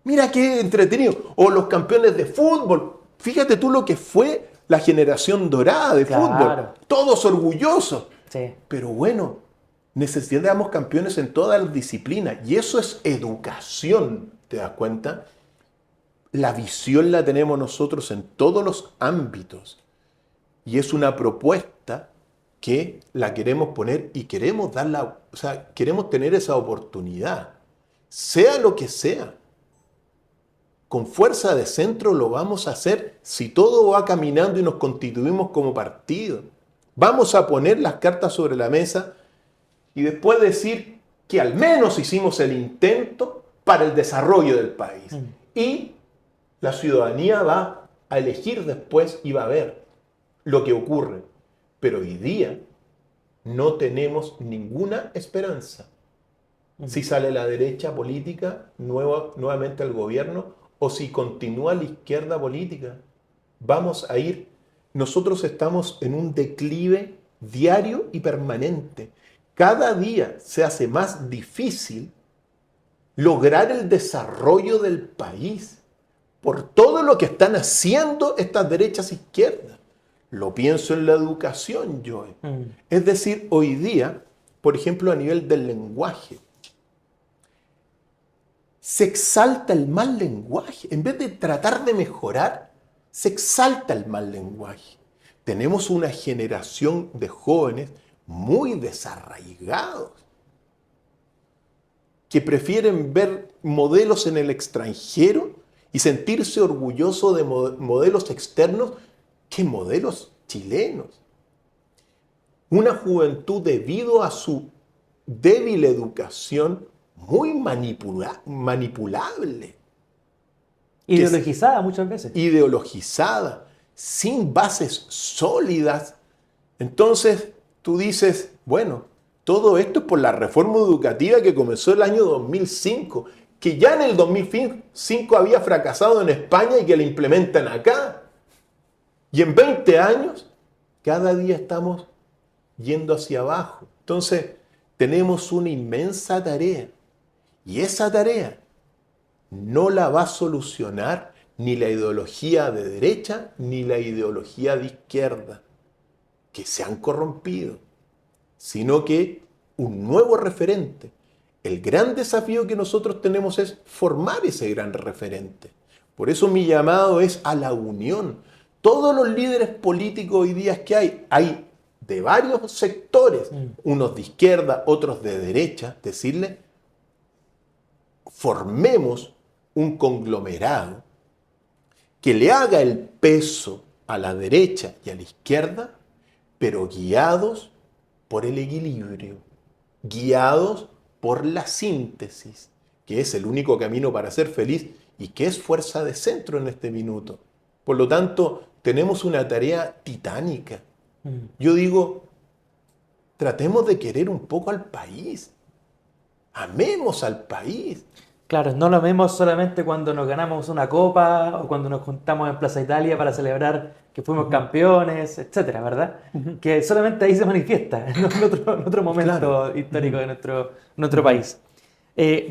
Mira qué entretenido. O los campeones de fútbol. Fíjate tú lo que fue la generación dorada de fútbol. Todos orgullosos. Sí. Pero bueno, necesitamos campeones en todas las disciplinas. Y eso es educación, ¿te das cuenta? La visión la tenemos nosotros en todos los ámbitos. Y es una propuesta que la queremos poner y queremos darla, o sea, queremos tener esa oportunidad, sea lo que sea. Con fuerza de centro lo vamos a hacer si todo va caminando y nos constituimos como partido. Vamos a poner las cartas sobre la mesa y después decir que al menos hicimos el intento para el desarrollo del país. Y la ciudadanía va a elegir después y va a ver lo que ocurre. Pero hoy día no tenemos ninguna esperanza. Si sale la derecha política nuevamente al gobierno o si continúa la izquierda política, vamos a ir. Nosotros estamos en un declive diario y permanente. Cada día se hace más difícil lograr el desarrollo del país por todo lo que están haciendo estas derechas e izquierdas. Lo pienso en la educación, Joe. Es decir, hoy día, por ejemplo, a nivel del lenguaje, se exalta el mal lenguaje. En vez de tratar de mejorar, se exalta el mal lenguaje. Tenemos una generación de jóvenes muy desarraigados, que prefieren ver modelos en el extranjero y sentirse orgullosos de modelos externos que modelos chilenos. Una juventud, debido a su débil educación, muy manipulable. Ideologizada muchas veces. Ideologizada, sin bases sólidas. Entonces tú dices, bueno, todo esto es por la reforma educativa que comenzó el año 2005, que ya en el 2005 había fracasado en España y que la implementan acá. Y en 20 años, cada día estamos yendo hacia abajo. Entonces, tenemos una inmensa tarea. Y esa tarea no la va a solucionar ni la ideología de derecha ni la ideología de izquierda, que se han corrompido, sino que un nuevo referente. El gran desafío que nosotros tenemos es formar ese gran referente. Por eso mi llamado es a la unión. Todos los líderes políticos hoy día que hay de varios sectores, unos de izquierda, otros de derecha, decirle, formemos un conglomerado que le haga el peso a la derecha y a la izquierda, pero guiados por el equilibrio, guiados por la síntesis, que es el único camino para ser feliz y que es fuerza de centro en este minuto. Por lo tanto, tenemos una tarea titánica. Yo digo, tratemos de querer un poco al país. Amemos al país. Claro, no lo vemos solamente cuando nos ganamos una copa o cuando nos juntamos en Plaza Italia para celebrar que fuimos campeones, etcétera, ¿verdad? Que solamente ahí se manifiesta, en otro momento histórico de nuestro país.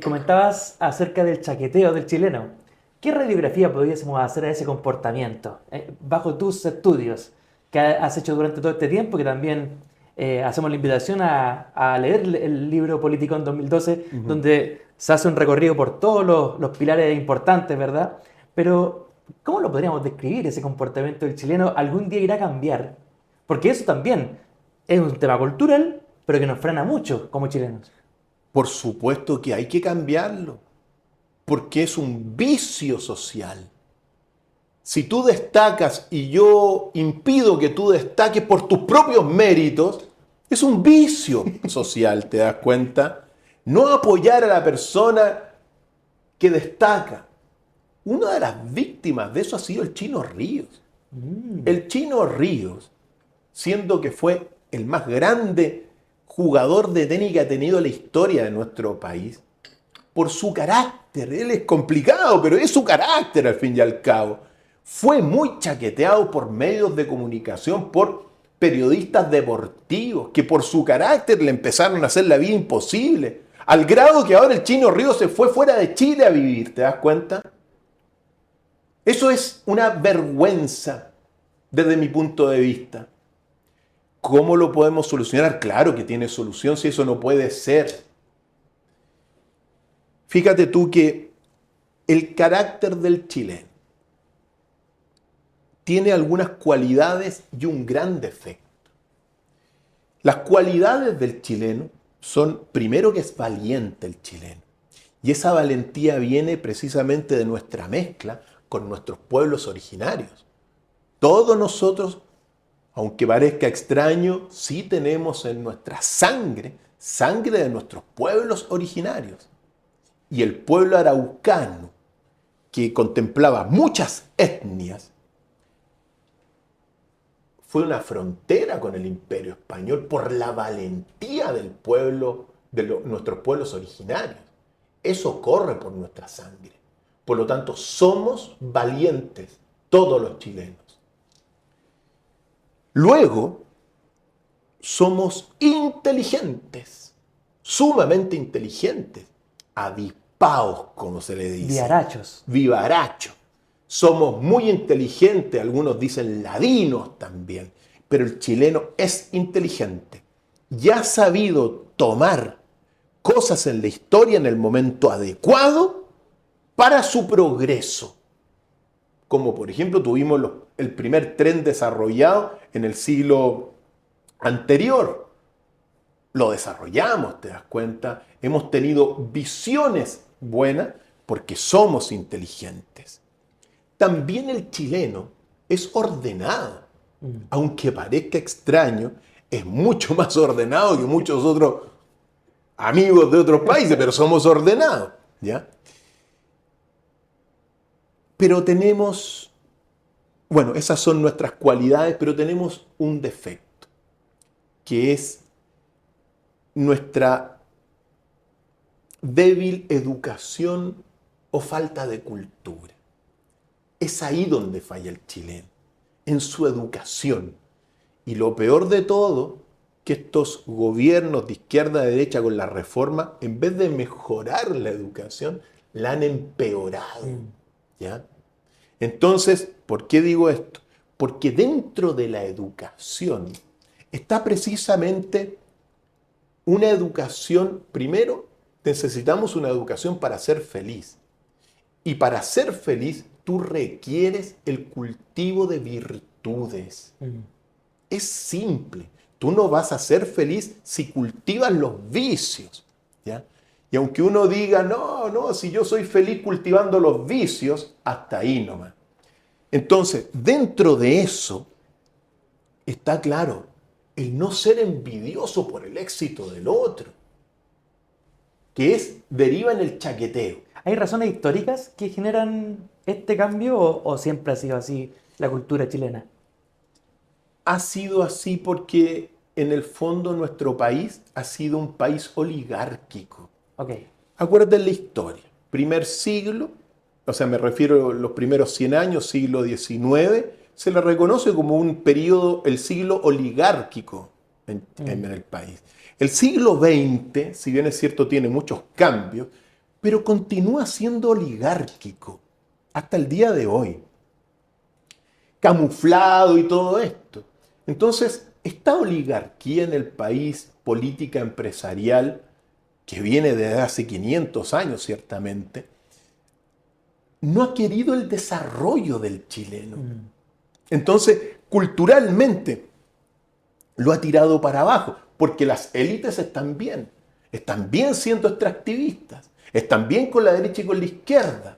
Comentabas acerca del chaqueteo del chileno. ¿Qué radiografía podríamos hacer a ese comportamiento bajo tus estudios que has hecho durante todo este tiempo, que también hacemos la invitación a leer el libro Político en 2012, donde se hace un recorrido por todos los pilares importantes, ¿verdad? Pero, ¿cómo lo podríamos describir ese comportamiento del chileno? ¿Algún día irá a cambiar? Porque eso también es un tema cultural, pero que nos frena mucho como chilenos. Por supuesto que hay que cambiarlo, porque es un vicio social. Si tú destacas y yo impido que tú destaques por tus propios méritos, es un vicio social, ¿te das cuenta? No apoyar a la persona que destaca. Una de las víctimas de eso ha sido el Chino Ríos. El Chino Ríos, siendo que fue el más grande jugador de tenis que ha tenido la historia de nuestro país, por su carácter, él es complicado, pero es su carácter al fin y al cabo, fue muy chaqueteado por medios de comunicación, por periodistas deportivos, que por su carácter le empezaron a hacer la vida imposible, al grado que ahora el Chino Ríos se fue fuera de Chile a vivir, ¿te das cuenta? Eso es una vergüenza desde mi punto de vista. ¿Cómo lo podemos solucionar? Claro que tiene solución, si eso no puede ser. Fíjate tú que el carácter del chileno tiene algunas cualidades y un gran defecto. Las cualidades del chileno son, primero, que es valiente el chileno. Y esa valentía viene precisamente de nuestra mezcla con nuestros pueblos originarios. Todos nosotros, aunque parezca extraño, sí tenemos en nuestra sangre de nuestros pueblos originarios. Y el pueblo araucano, que contemplaba muchas etnias, fue una frontera con el Imperio Español por la valentía del pueblo, nuestros pueblos originarios. Eso corre por nuestra sangre. Por lo tanto, somos valientes todos los chilenos. Luego, somos inteligentes, sumamente inteligentes, avispaos, como se le dice. Vivarachos. Vivarachos. Somos muy inteligentes, algunos dicen ladinos también, pero el chileno es inteligente y ha sabido tomar cosas en la historia en el momento adecuado para su progreso. Como por ejemplo tuvimos el primer tren desarrollado en el siglo anterior. Lo desarrollamos, te das cuenta. Hemos tenido visiones buenas porque somos inteligentes. También el chileno es ordenado. Aunque parezca extraño, es mucho más ordenado que muchos otros amigos de otros países, pero somos ordenados, ¿ya? Pero tenemos, bueno, esas son nuestras cualidades, pero tenemos un defecto, que es nuestra débil educación o falta de cultura. Es ahí donde falla el chileno, en su educación. Y lo peor de todo, que estos gobiernos de izquierda a derecha con la reforma, en vez de mejorar la educación, la han empeorado. ¿Ya? Entonces, ¿por qué digo esto? Porque dentro de la educación está precisamente una educación, primero, necesitamos una educación para ser feliz. Y para ser feliz, tú requieres el cultivo de virtudes. Es simple. Tú no vas a ser feliz si cultivas los vicios, ¿ya? Y aunque uno diga, no, si yo soy feliz cultivando los vicios, hasta ahí nomás. Entonces, dentro de eso, está claro, el no ser envidioso por el éxito del otro, que deriva en el chaqueteo. ¿Hay razones históricas que generan este cambio o siempre ha sido así la cultura chilena? Ha sido así porque en el fondo nuestro país ha sido un país oligárquico. Ok. Acuérdate la historia. Primer siglo, o sea, me refiero a los primeros 100 años, siglo XIX, se le reconoce como un periodo, el siglo oligárquico en el país. El siglo XX, si bien es cierto, tiene muchos cambios, pero continúa siendo oligárquico hasta el día de hoy. Camuflado y todo esto. Entonces, esta oligarquía en el país, política empresarial, que viene desde hace 500 años ciertamente, no ha querido el desarrollo del chileno. Entonces, culturalmente, lo ha tirado para abajo, porque las élites están bien siendo extractivistas, están bien con la derecha y con la izquierda.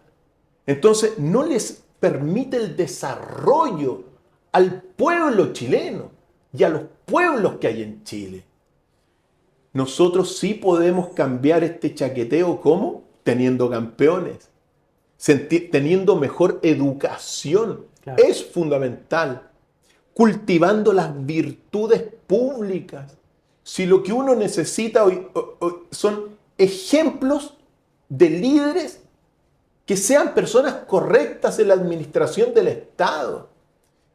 Entonces, no les permite el desarrollo al pueblo chileno y a los pueblos que hay en Chile. Nosotros sí podemos cambiar este chaqueteo, ¿cómo? Teniendo campeones, teniendo mejor educación. Claro. Es fundamental. Cultivando las virtudes públicas. Si lo que uno necesita hoy son ejemplos de líderes que sean personas correctas en la administración del Estado,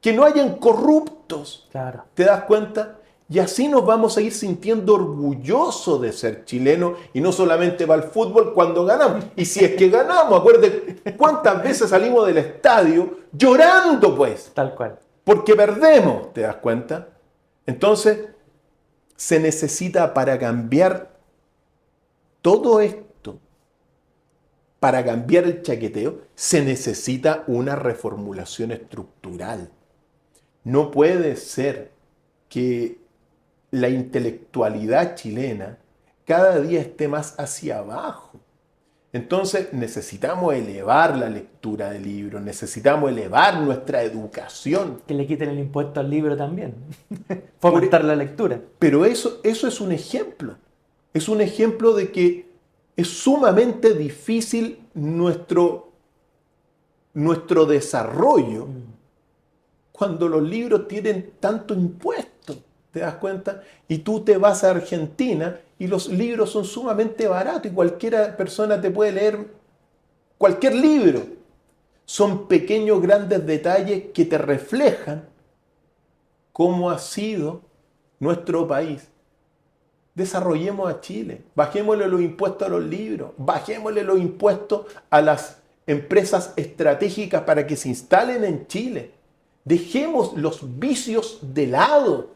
que no hayan corruptos. Claro. ¿Te das cuenta? Y así nos vamos a ir sintiendo orgullosos de ser chilenos y no solamente va al fútbol cuando ganamos. Y si es que ganamos, acuérdate, ¿cuántas veces salimos del estadio llorando, pues? Tal cual. Porque perdemos, ¿te das cuenta? Entonces, se necesita para cambiar todo esto, para cambiar el chaqueteo, se necesita una reformulación estructural. No puede ser que la intelectualidad chilena cada día esté más hacia abajo. Entonces necesitamos elevar la lectura de libros, necesitamos elevar nuestra educación. Que le quiten el impuesto al libro también. Fomentar la lectura. Pero eso es un ejemplo. Es un ejemplo de que es sumamente difícil nuestro desarrollo cuando los libros tienen tanto impuesto. ¿Te das cuenta? Y tú te vas a Argentina y los libros son sumamente baratos y cualquier persona te puede leer cualquier libro. Son pequeños, grandes detalles que te reflejan cómo ha sido nuestro país. Desarrollemos a Chile, bajémosle los impuestos a los libros, bajémosle los impuestos a las empresas estratégicas para que se instalen en Chile. Dejemos los vicios de lado.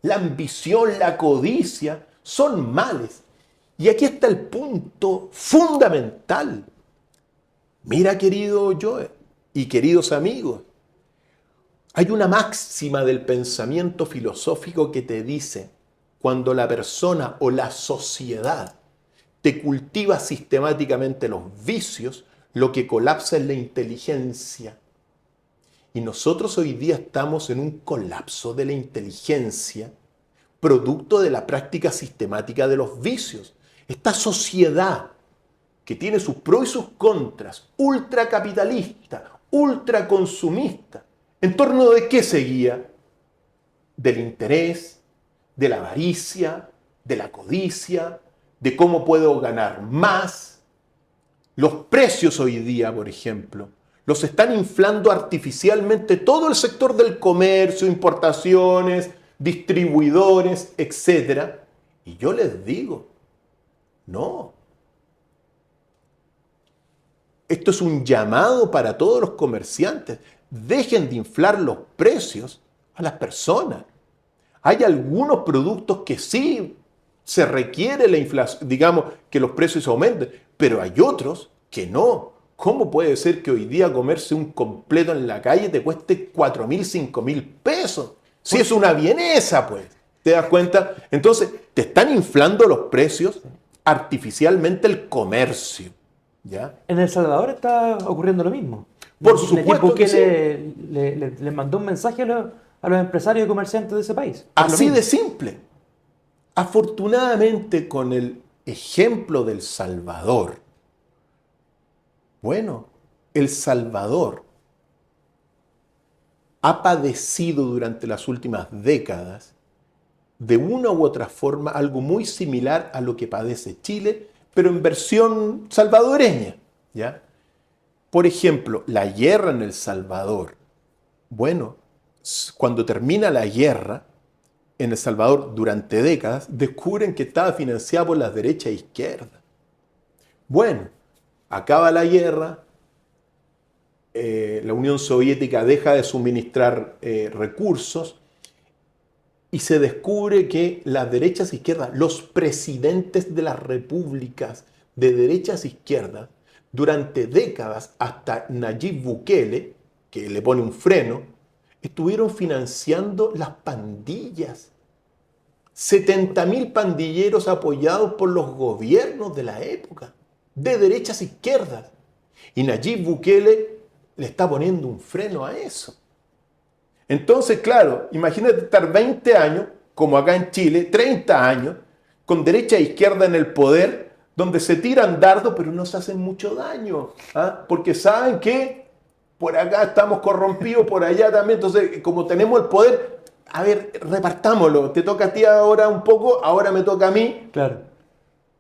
La ambición, la codicia son males. Y aquí está el punto fundamental. Mira, querido Joe y queridos amigos, hay una máxima del pensamiento filosófico que te dice: cuando la persona o la sociedad te cultiva sistemáticamente los vicios, lo que colapsa es la inteligencia. Y nosotros hoy día estamos en un colapso de la inteligencia, producto de la práctica sistemática de los vicios. Esta sociedad que tiene sus pros y sus contras, ultracapitalista, ultraconsumista, ¿en torno de qué se guía? Del interés, de la avaricia, de la codicia, de cómo puedo ganar más. Los precios hoy día, por ejemplo, los están inflando artificialmente todo el sector del comercio, importaciones, distribuidores, etc. Y yo les digo, no. Esto es un llamado para todos los comerciantes. Dejen de inflar los precios a las personas. Hay algunos productos que sí se requiere la inflación, digamos, que los precios aumenten, pero hay otros que no. ¿Cómo puede ser que hoy día comerse un completo en la calle te cueste 4.000, 5.000 pesos? Si es una vienesa, pues. ¿Te das cuenta? Entonces, te están inflando los precios artificialmente el comercio. ¿Ya? En El Salvador está ocurriendo lo mismo. Por supuesto que sí. Le mandó un mensaje a los empresarios y comerciantes de ese país. Así de simple. Afortunadamente, con el ejemplo del Salvador, bueno, El Salvador ha padecido durante las últimas décadas, de una u otra forma, algo muy similar a lo que padece Chile, pero en versión salvadoreña, ¿ya? Por ejemplo, la guerra en El Salvador. Bueno, cuando termina la guerra en El Salvador durante décadas, descubren que estaba financiada por la derecha e izquierda. Bueno, acaba la guerra, la Unión Soviética deja de suministrar recursos y se descubre que las derechas e izquierdas, los presidentes de las repúblicas de derechas e izquierdas, durante décadas, hasta Nayib Bukele, que le pone un freno, estuvieron financiando las pandillas. 70.000 pandilleros apoyados por los gobiernos de la época, de derechas e izquierdas. Y Nayib Bukele le está poniendo un freno a eso. Entonces, claro, imagínate estar 20 años, como acá en Chile, 30 años, con derecha e izquierda en el poder, donde se tiran dardos, pero no se hacen mucho daño. ¿Ah? Porque saben que por acá estamos corrompidos, por allá también. Entonces, como tenemos el poder, a ver, repartámoslo. Te toca a ti ahora un poco, ahora me toca a mí. Claro.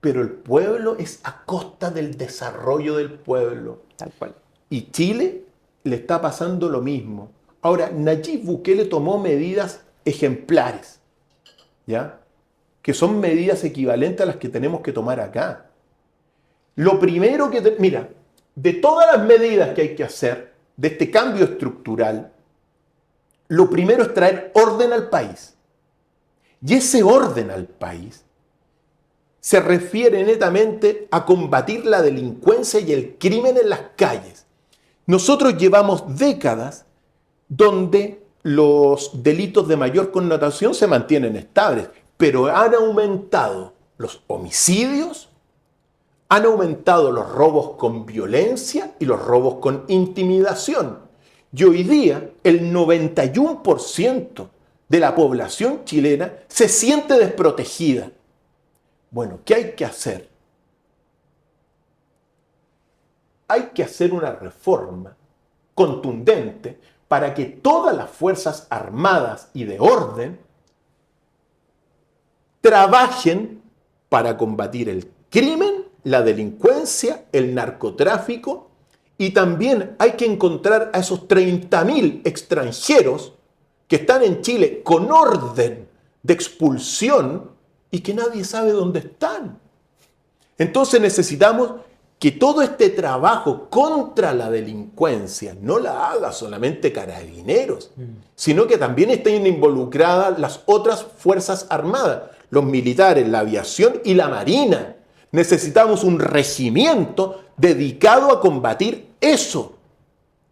Pero el pueblo es a costa del desarrollo del pueblo. Tal cual. Y Chile le está pasando lo mismo. Ahora, Nayib Bukele tomó medidas ejemplares, ¿ya? Que son medidas equivalentes a las que tenemos que tomar acá. Lo primero que... Mira, de todas las medidas que hay que hacer, de este cambio estructural, lo primero es traer orden al país. Y ese orden al país se refiere netamente a combatir la delincuencia y el crimen en las calles. Nosotros llevamos décadas donde los delitos de mayor connotación se mantienen estables, pero han aumentado los homicidios, han aumentado los robos con violencia y los robos con intimidación. Y hoy día el 91% de la población chilena se siente desprotegida. Bueno, ¿qué hay que hacer? Hay que hacer una reforma contundente para que todas las fuerzas armadas y de orden trabajen para combatir el crimen, la delincuencia, el narcotráfico, y también hay que encontrar a esos 30.000 extranjeros que están en Chile con orden de expulsión y que nadie sabe dónde están. Entonces necesitamos que todo este trabajo contra la delincuencia no la haga solamente Carabineros, sino que también estén involucradas las otras fuerzas armadas, los militares, la aviación y la marina. Necesitamos un regimiento dedicado a combatir eso.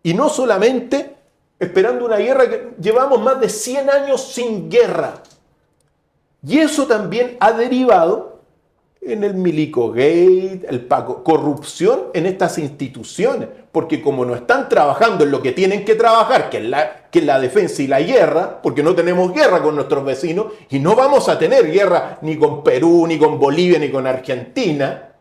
Y no solamente esperando una guerra, que llevamos más de 100 años sin guerra. Y eso también ha derivado en el Milico Gate, el Paco, corrupción en estas instituciones, porque como no están trabajando en lo que tienen que trabajar, que es la defensa y la guerra, porque no tenemos guerra con nuestros vecinos, y no vamos a tener guerra ni con Perú, ni con Bolivia, ni con Argentina,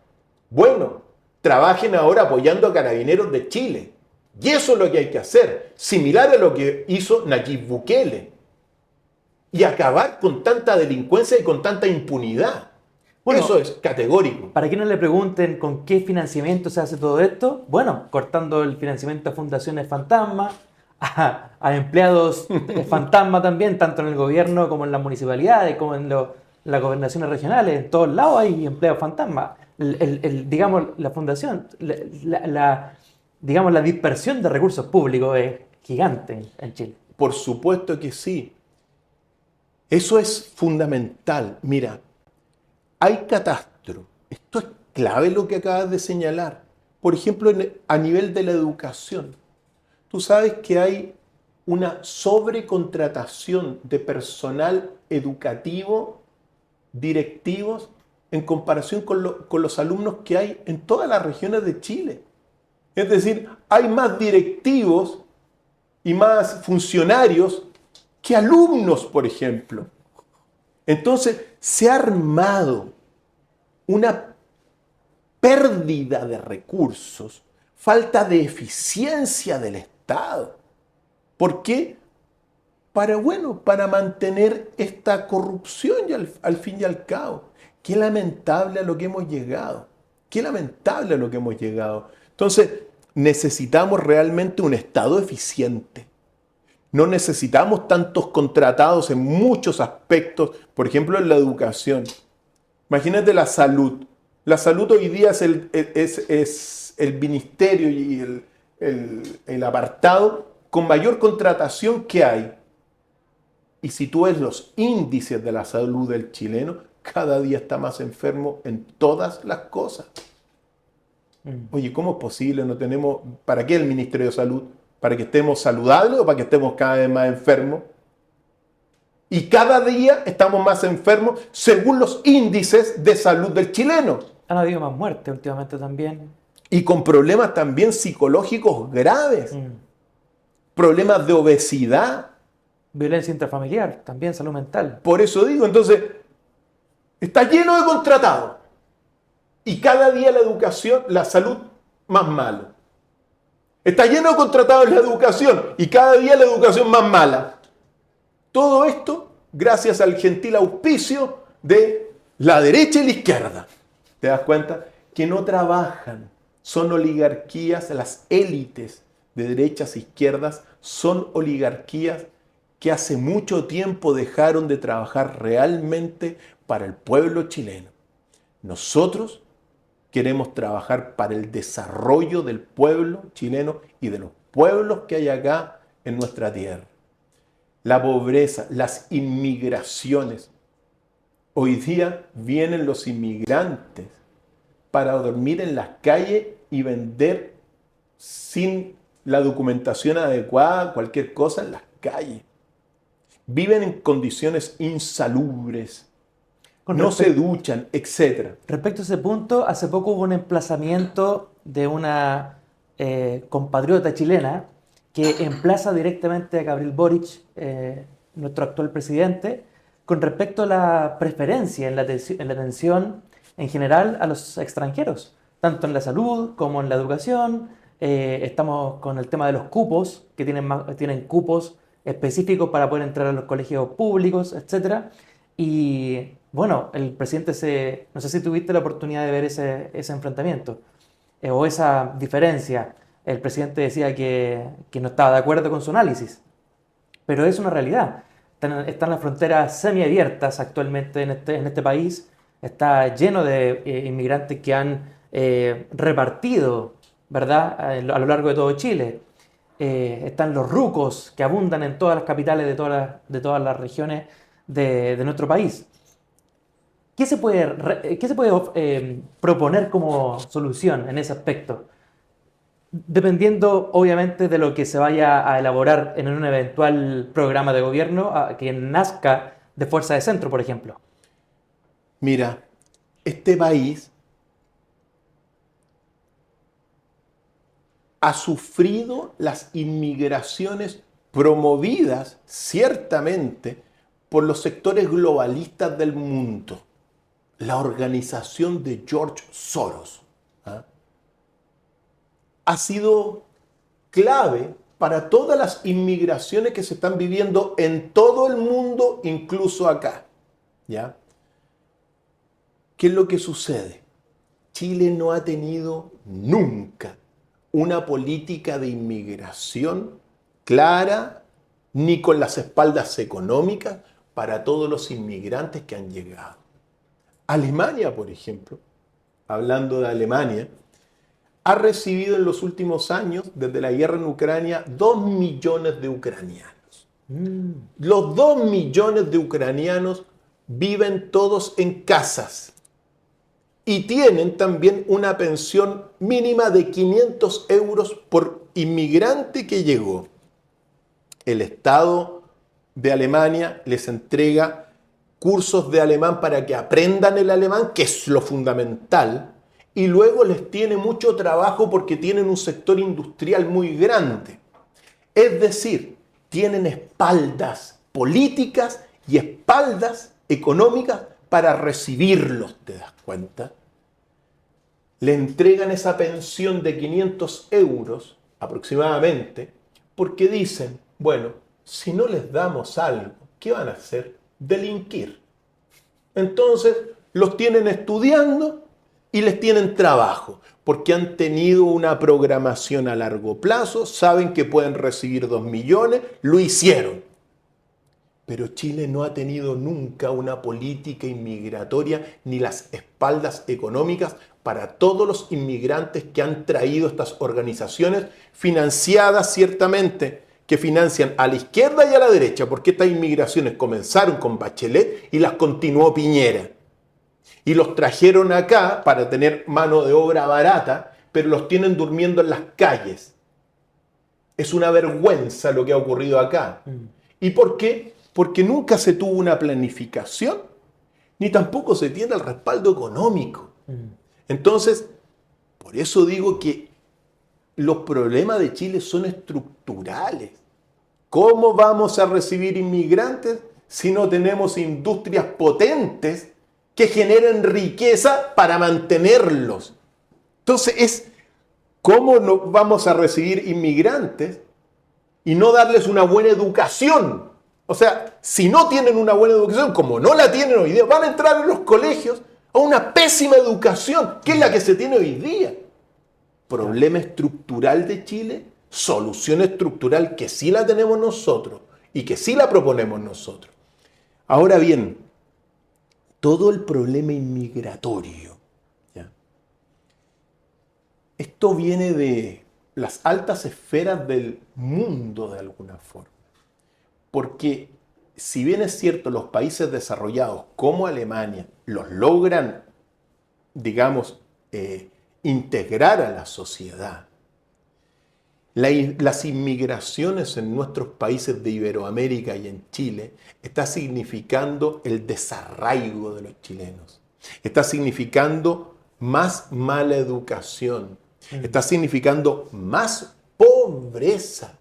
bueno, trabajen ahora apoyando a Carabineros de Chile. Y eso es lo que hay que hacer, similar a lo que hizo Nayib Bukele, y acabar con tanta delincuencia y con tanta impunidad. Bueno, eso es categórico. Para que no le pregunten con qué financiamiento se hace todo esto, bueno, cortando el financiamiento a fundaciones fantasma, a empleados fantasma también, tanto en el gobierno como en las municipalidades, como en las gobernaciones regionales, en todos lados hay empleados fantasma. Digamos, la fundación, digamos, la dispersión de recursos públicos es gigante en Chile. Por supuesto que sí. Eso es fundamental. Mira, hay catastro. Esto es clave lo que acabas de señalar. Por ejemplo, a nivel de la educación. Tú sabes que hay una sobrecontratación de personal educativo, directivos, en comparación con los alumnos que hay en todas las regiones de Chile. Es decir, hay más directivos y más funcionarios que alumnos, por ejemplo. Entonces, se ha armado una pérdida de recursos, falta de eficiencia del Estado. ¿Por qué? Para mantener esta corrupción y al fin y al cabo. Qué lamentable a lo que hemos llegado. Qué lamentable a lo que hemos llegado. Entonces, necesitamos realmente un Estado eficiente. No necesitamos tantos contratados en muchos aspectos, por ejemplo en la educación. Imagínate la salud. La salud hoy día es el ministerio y el apartado con mayor contratación que hay. Y si tú ves los índices de la salud del chileno, cada día está más enfermo en todas las cosas. Oye, ¿cómo es posible? No tenemos, ¿para qué el Ministerio de Salud? ¿Para que estemos saludables o para que estemos cada vez más enfermos? Y cada día estamos más enfermos según los índices de salud del chileno. Han habido más muertes últimamente también. Y con problemas también psicológicos graves. Problemas de obesidad. Violencia intrafamiliar, también salud mental. Por eso digo, entonces, está lleno de contratados. Y cada día la educación, la salud, más malo. Está lleno de contratados en la educación y cada día la educación más mala. Todo esto gracias al gentil auspicio de la derecha y la izquierda. ¿Te das cuenta? Que no trabajan. Son oligarquías, las élites de derechas e izquierdas son oligarquías que hace mucho tiempo dejaron de trabajar realmente para el pueblo chileno. Nosotros queremos trabajar para el desarrollo del pueblo chileno y de los pueblos que hay acá en nuestra tierra. La pobreza, las inmigraciones. Hoy día vienen los inmigrantes para dormir en las calles y vender sin la documentación adecuada cualquier cosa en las calles. viven en condiciones insalubres, Con no se respecto, duchan, etc. respecto a ese punto, hace poco hubo un emplazamiento de una compatriota chilena que emplaza directamente a Gabriel Boric, nuestro actual presidente, con respecto a la preferencia en la atención en general a los extranjeros, tanto en la salud como en la educación. Estamos con el tema de los cupos, que tienen cupos específicos para poder entrar a los colegios públicos, etcétera. Y bueno, el presidente no sé si tuviste la oportunidad de ver ese enfrentamiento o esa diferencia. El presidente decía que no estaba de acuerdo con su análisis, pero es una realidad. Están las fronteras semiabiertas actualmente en este país. Está lleno de inmigrantes que han repartido, ¿verdad?, a lo largo de todo Chile. Están los rucos que abundan en todas las capitales de todas las regiones de nuestro país. Qué se puede proponer como solución en ese aspecto? Dependiendo, obviamente, de lo que se vaya a elaborar en un eventual programa de gobierno que nazca de Fuerza de Centro, por ejemplo. Mira, este país ha sufrido las inmigraciones promovidas ciertamente por los sectores globalistas del mundo, la organización de George Soros. ¿Ah? Ha sido clave para todas las inmigraciones que se están viviendo en todo el mundo, incluso acá. ¿Ya? ¿Qué es lo que sucede? Chile no ha tenido nunca una política de inmigración clara, ni con las espaldas económicas para todos los inmigrantes que han llegado. Alemania, por ejemplo, hablando de Alemania, ha recibido en los últimos años, desde la guerra en Ucrania, 2 millones de ucranianos. Los 2 millones de ucranianos viven todos en casas y tienen también una pensión mínima de 500 euros por inmigrante que llegó. El Estado de Alemania les entrega cursos de alemán para que aprendan el alemán, que es lo fundamental, y luego les tiene mucho trabajo porque tienen un sector industrial muy grande. Es decir, tienen espaldas políticas y espaldas económicas para recibirlos, ¿te das cuenta? Le entregan esa pensión de 500 euros aproximadamente porque dicen, bueno, si no les damos algo, ¿qué van a hacer? Delinquir. Entonces los tienen estudiando y les tienen trabajo, porque han tenido una programación a largo plazo, saben que pueden recibir 2 millones, lo hicieron. Pero Chile no ha tenido nunca una política inmigratoria ni las espaldas económicas para todos los inmigrantes que han traído estas organizaciones financiadas ciertamente, que financian a la izquierda y a la derecha, porque estas inmigraciones comenzaron con Bachelet y las continuó Piñera. Y los trajeron acá para tener mano de obra barata, pero los tienen durmiendo en las calles. Es una vergüenza lo que ha ocurrido acá. ¿Y por qué? Porque nunca se tuvo una planificación, ni tampoco se tiene el respaldo económico. Entonces, por eso digo que los problemas de Chile son estructurales. ¿Cómo vamos a recibir inmigrantes si no tenemos industrias potentes que generen riqueza para mantenerlos? Entonces, ¿cómo no vamos a recibir inmigrantes y no darles una buena educación? O sea, si no tienen una buena educación, como no la tienen hoy día, van a entrar en los colegios a una pésima educación, que es la que se tiene hoy día. Problema estructural de Chile, solución estructural que sí la tenemos nosotros y que sí la proponemos nosotros. Ahora bien, todo el problema inmigratorio, ¿ya? Esto viene de las altas esferas del mundo de alguna forma. Porque si bien es cierto, los países desarrollados como Alemania los logran, digamos, integrar a la sociedad, Las inmigraciones en nuestros países de Iberoamérica y en Chile está significando el desarraigo de los chilenos. Está significando más mala educación. Está significando más pobreza,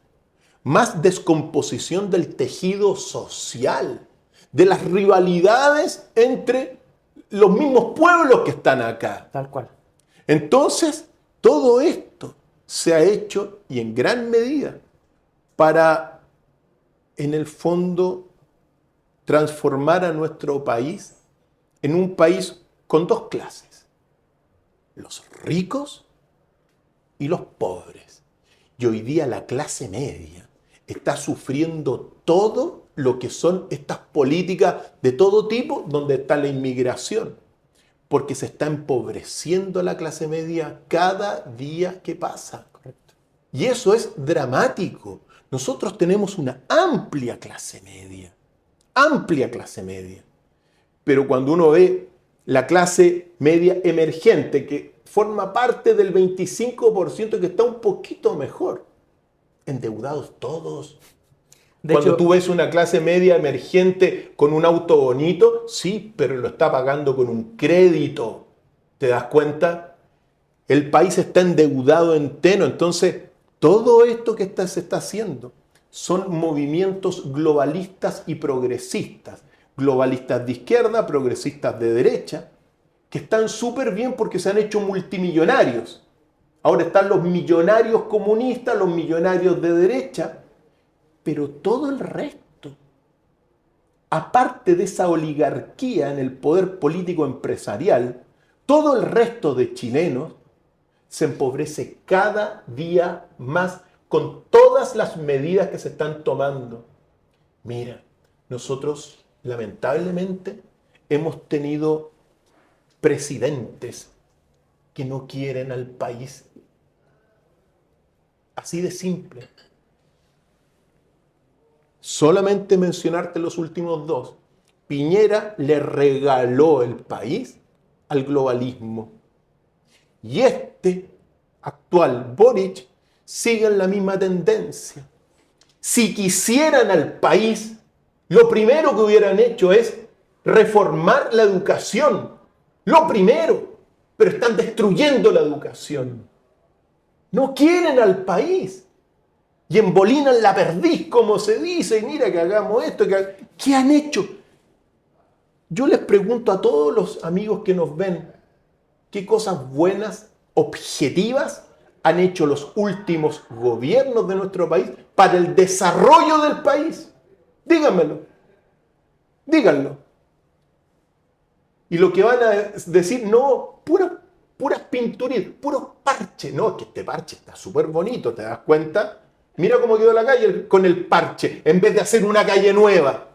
más descomposición del tejido social, de las rivalidades entre los mismos pueblos que están acá. Tal cual. Entonces, todo esto se ha hecho, y en gran medida, para, en el fondo, transformar a nuestro país en un país con dos clases: los ricos y los pobres. Y hoy día la clase media está sufriendo todo lo que son estas políticas de todo tipo, donde está la inmigración, porque se está empobreciendo la clase media cada día que pasa. Correcto. Y eso es dramático. Nosotros tenemos una amplia clase media, pero cuando uno ve la clase media emergente, que forma parte del 25%, que está un poquito mejor, endeudados todos. Cuando tú ves una clase media emergente con un auto bonito, sí, pero lo está pagando con un crédito. ¿Te das cuenta? El país está endeudado entero. Entonces, todo esto que se está haciendo son movimientos globalistas y progresistas. Globalistas de izquierda, progresistas de derecha, que están súper bien porque se han hecho multimillonarios. Ahora están los millonarios comunistas, los millonarios de derecha, pero todo el resto, aparte de esa oligarquía en el poder político empresarial, todo el resto de chilenos se empobrece cada día más con todas las medidas que se están tomando. Mira, nosotros lamentablemente hemos tenido presidentes que no quieren al país. Así de simple. Solamente mencionarte los últimos dos. Piñera le regaló el país al globalismo. Y este actual Boric sigue en la misma tendencia. Si quisieran al país, lo primero que hubieran hecho es reformar la educación. Lo primero. Pero están destruyendo la educación. No quieren al país. Y embolinan la perdiz, como se dice, y mira que hagamos esto. ¿Qué han hecho? Yo les pregunto a todos los amigos que nos ven, ¿qué cosas buenas, objetivas, han hecho los últimos gobiernos de nuestro país para el desarrollo del país? Díganmelo. Díganlo. Y lo que van a decir, no, puras pinturas, puros parches. No, es que este parche está súper bonito, ¿te das cuenta? Mira cómo quedó la calle con el parche, en vez de hacer una calle nueva.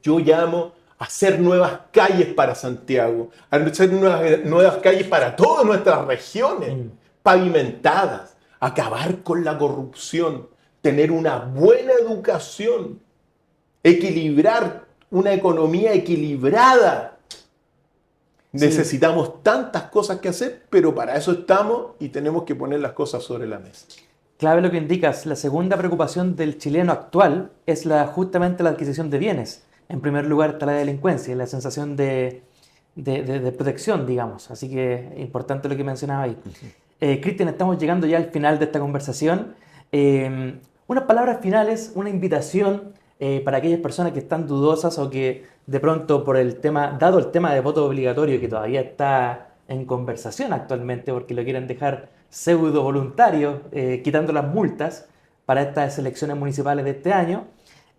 Yo llamo a hacer nuevas calles para Santiago, a hacer nuevas calles para todas nuestras regiones, pavimentadas, acabar con la corrupción, tener una buena educación, equilibrar una economía equilibrada. Sí. Necesitamos tantas cosas que hacer, pero para eso estamos y tenemos que poner las cosas sobre la mesa. Clave lo que indicas. La segunda preocupación del chileno actual es justamente la adquisición de bienes. En primer lugar está la delincuencia y la sensación de protección, digamos. Así que importante lo que mencionaba ahí. Cristian, estamos llegando ya al final de esta conversación. Unas palabras finales, una invitación para aquellas personas que están dudosas o que de pronto por el tema, dado el tema de voto obligatorio que todavía está en conversación actualmente porque lo quieren dejar pseudo voluntario, quitando las multas para estas elecciones municipales de este año,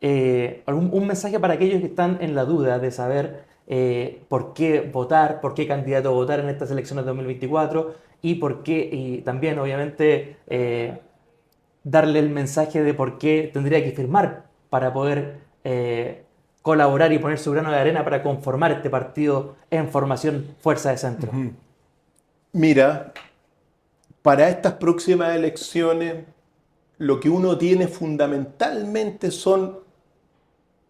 un mensaje para aquellos que están en la duda de saber por qué votar, por qué candidato votar en estas elecciones de 2024 y por qué, y también obviamente darle el mensaje de por qué tendría que firmar para poder colaborar y poner su grano de arena para conformar este partido en formación Fuerza de Centro. Mira, para estas próximas elecciones, lo que uno tiene fundamentalmente son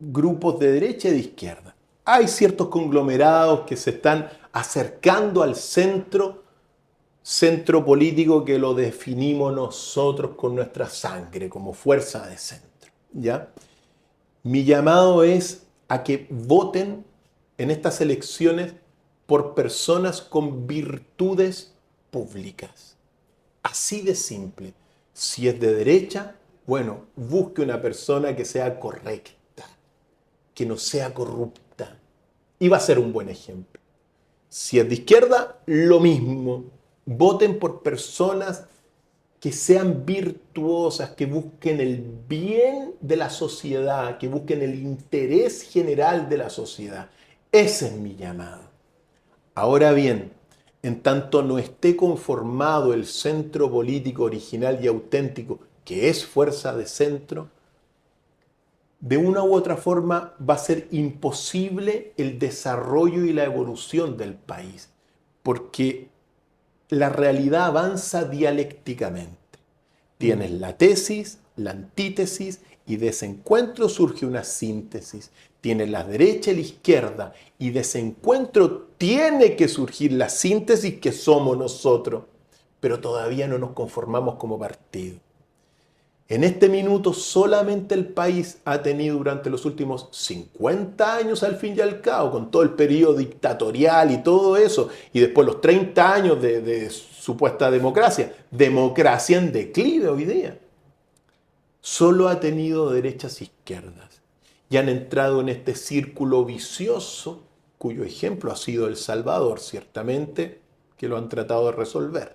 grupos de derecha y de izquierda. Hay ciertos conglomerados que se están acercando al centro, centro político que lo definimos nosotros con nuestra sangre, como fuerza de centro, ¿ya? Mi llamado es a que voten en estas elecciones por personas con virtudes públicas. Así de simple. Si es de derecha, bueno, busque una persona que sea correcta, que no sea corrupta, y va a ser un buen ejemplo. Si es de izquierda, lo mismo. Voten por personas que sean virtuosas, que busquen el bien de la sociedad, que busquen el interés general de la sociedad. Ese es mi llamado. Ahora bien, en tanto no esté conformado el centro político original y auténtico, que es fuerza de centro, de una u otra forma va a ser imposible el desarrollo y la evolución del país, porque la realidad avanza dialécticamente. Tienes la tesis, la antítesis, y de ese encuentro surge una síntesis. Tienes la derecha y la izquierda, y de ese encuentro tiene que surgir la síntesis que somos nosotros, pero todavía no nos conformamos como partido. En este minuto solamente el país ha tenido durante los últimos 50 años al fin y al cabo, con todo el periodo dictatorial y todo eso, y después los 30 años de supuesta democracia en declive hoy día. Solo ha tenido derechas e izquierdas y han entrado en este círculo vicioso, cuyo ejemplo ha sido El Salvador, ciertamente, que lo han tratado de resolver.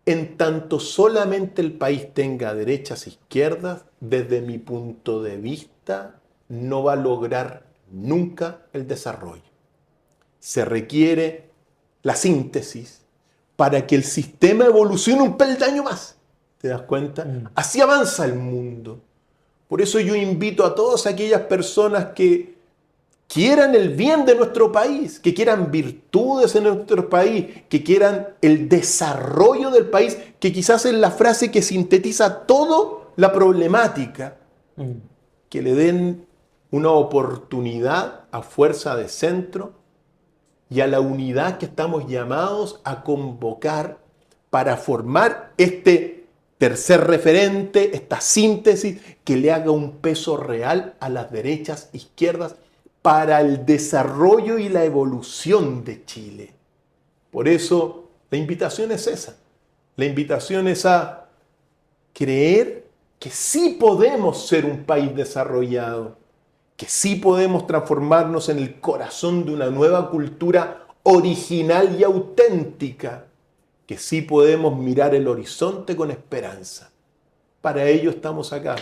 En tanto solamente el país tenga derechas e izquierdas, desde mi punto de vista, no va a lograr nunca el desarrollo. Se requiere la síntesis para que el sistema evolucione un peldaño más. ¿Te das cuenta? Así avanza el mundo. Por eso yo invito a todas aquellas personas que quieran el bien de nuestro país, que quieran virtudes en nuestro país, que quieran el desarrollo del país, que quizás es la frase que sintetiza toda la problemática, que le den una oportunidad a fuerza de centro y a la unidad que estamos llamados a convocar para formar este tercer referente, esta síntesis que le haga un peso real a las derechas, izquierdas, para el desarrollo y la evolución de Chile. Por eso la invitación es esa. La invitación es a creer que sí podemos ser un país desarrollado, que sí podemos transformarnos en el corazón de una nueva cultura original y auténtica, que sí podemos mirar el horizonte con esperanza. Para ello estamos acá,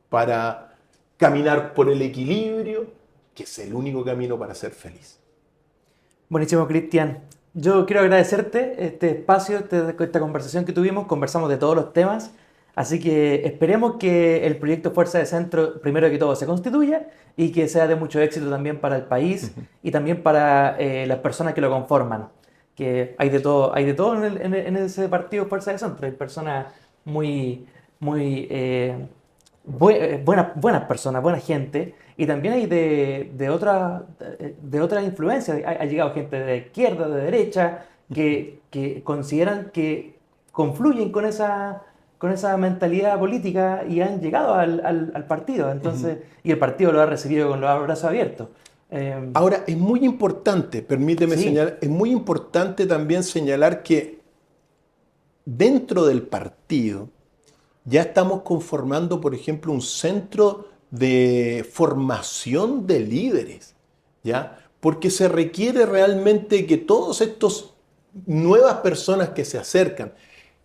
para caminar por el equilibrio, que es el único camino para ser feliz. Buenísimo, Cristian. Yo quiero agradecerte este espacio, esta conversación que tuvimos. Conversamos de todos los temas. Así que esperemos que el proyecto Fuerza de Centro, primero que todo, se constituya y que sea de mucho éxito también para el país y también para las personas que lo conforman. Que hay de todo en ese partido Fuerza de Centro. Hay personas muy buenas personas, buena gente, y también hay de otras influencias. Ha llegado gente de izquierda, de derecha, que consideran que confluyen con esa mentalidad política y han llegado al partido. Entonces, y el partido lo ha recibido con los brazos abiertos. Ahora, es muy importante, permíteme señalar, es muy importante también señalar que dentro del partido ya estamos conformando, por ejemplo, un centro de formación de líderes, ¿ya? Porque se requiere realmente que todos estos nuevas personas que se acercan,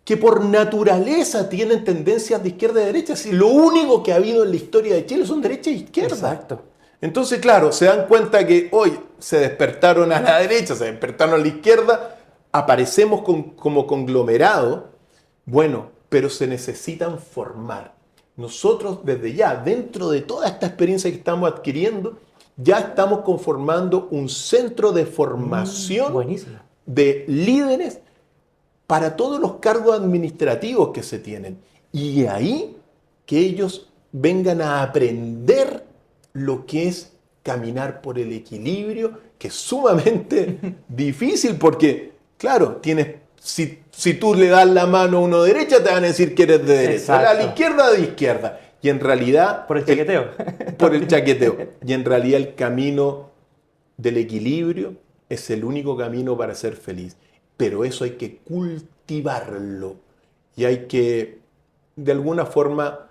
que por naturaleza tienen tendencias de izquierda y derecha, si lo único que ha habido en la historia de Chile son derecha e izquierda. Exacto. Entonces, claro, se dan cuenta que hoy se despertaron a la derecha, se despertaron a la izquierda, aparecemos como conglomerado, bueno, pero se necesitan formar. Nosotros desde ya, dentro de toda esta experiencia que estamos adquiriendo, ya estamos conformando un centro de formación de líderes para todos los cargos administrativos que se tienen. Y ahí que ellos vengan a aprender lo que es caminar por el equilibrio, que es sumamente difícil porque, Claro, si tú le das la mano a uno derecha, te van a decir que eres de derecha. A la izquierda, de izquierda. Y en realidad... Por el chaqueteo. Por el chaqueteo. Y en realidad el camino del equilibrio es el único camino para ser feliz. Pero eso hay que cultivarlo. Y hay que, de alguna forma,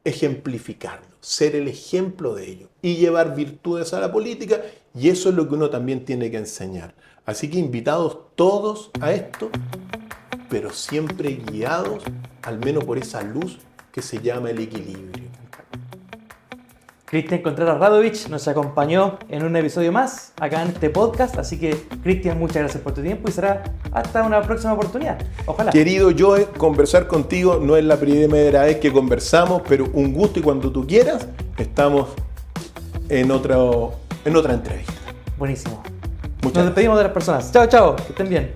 ejemplificarlo. Ser el ejemplo de ello. Y llevar virtudes a la política. Y eso es lo que uno también tiene que enseñar. Así que invitados todos a esto, pero siempre guiados al menos por esa luz que se llama el equilibrio. Cristian Contreras Radovich nos acompañó en un episodio más acá en este podcast, así que Cristian, muchas gracias por tu tiempo y será hasta una próxima oportunidad. Ojalá. Querido Joe, conversar contigo no es la primera vez que conversamos, pero un gusto y cuando tú quieras estamos en otra entrevista. Buenísimo. Muchas Nos despedimos de las personas. Chao, chao, que estén bien.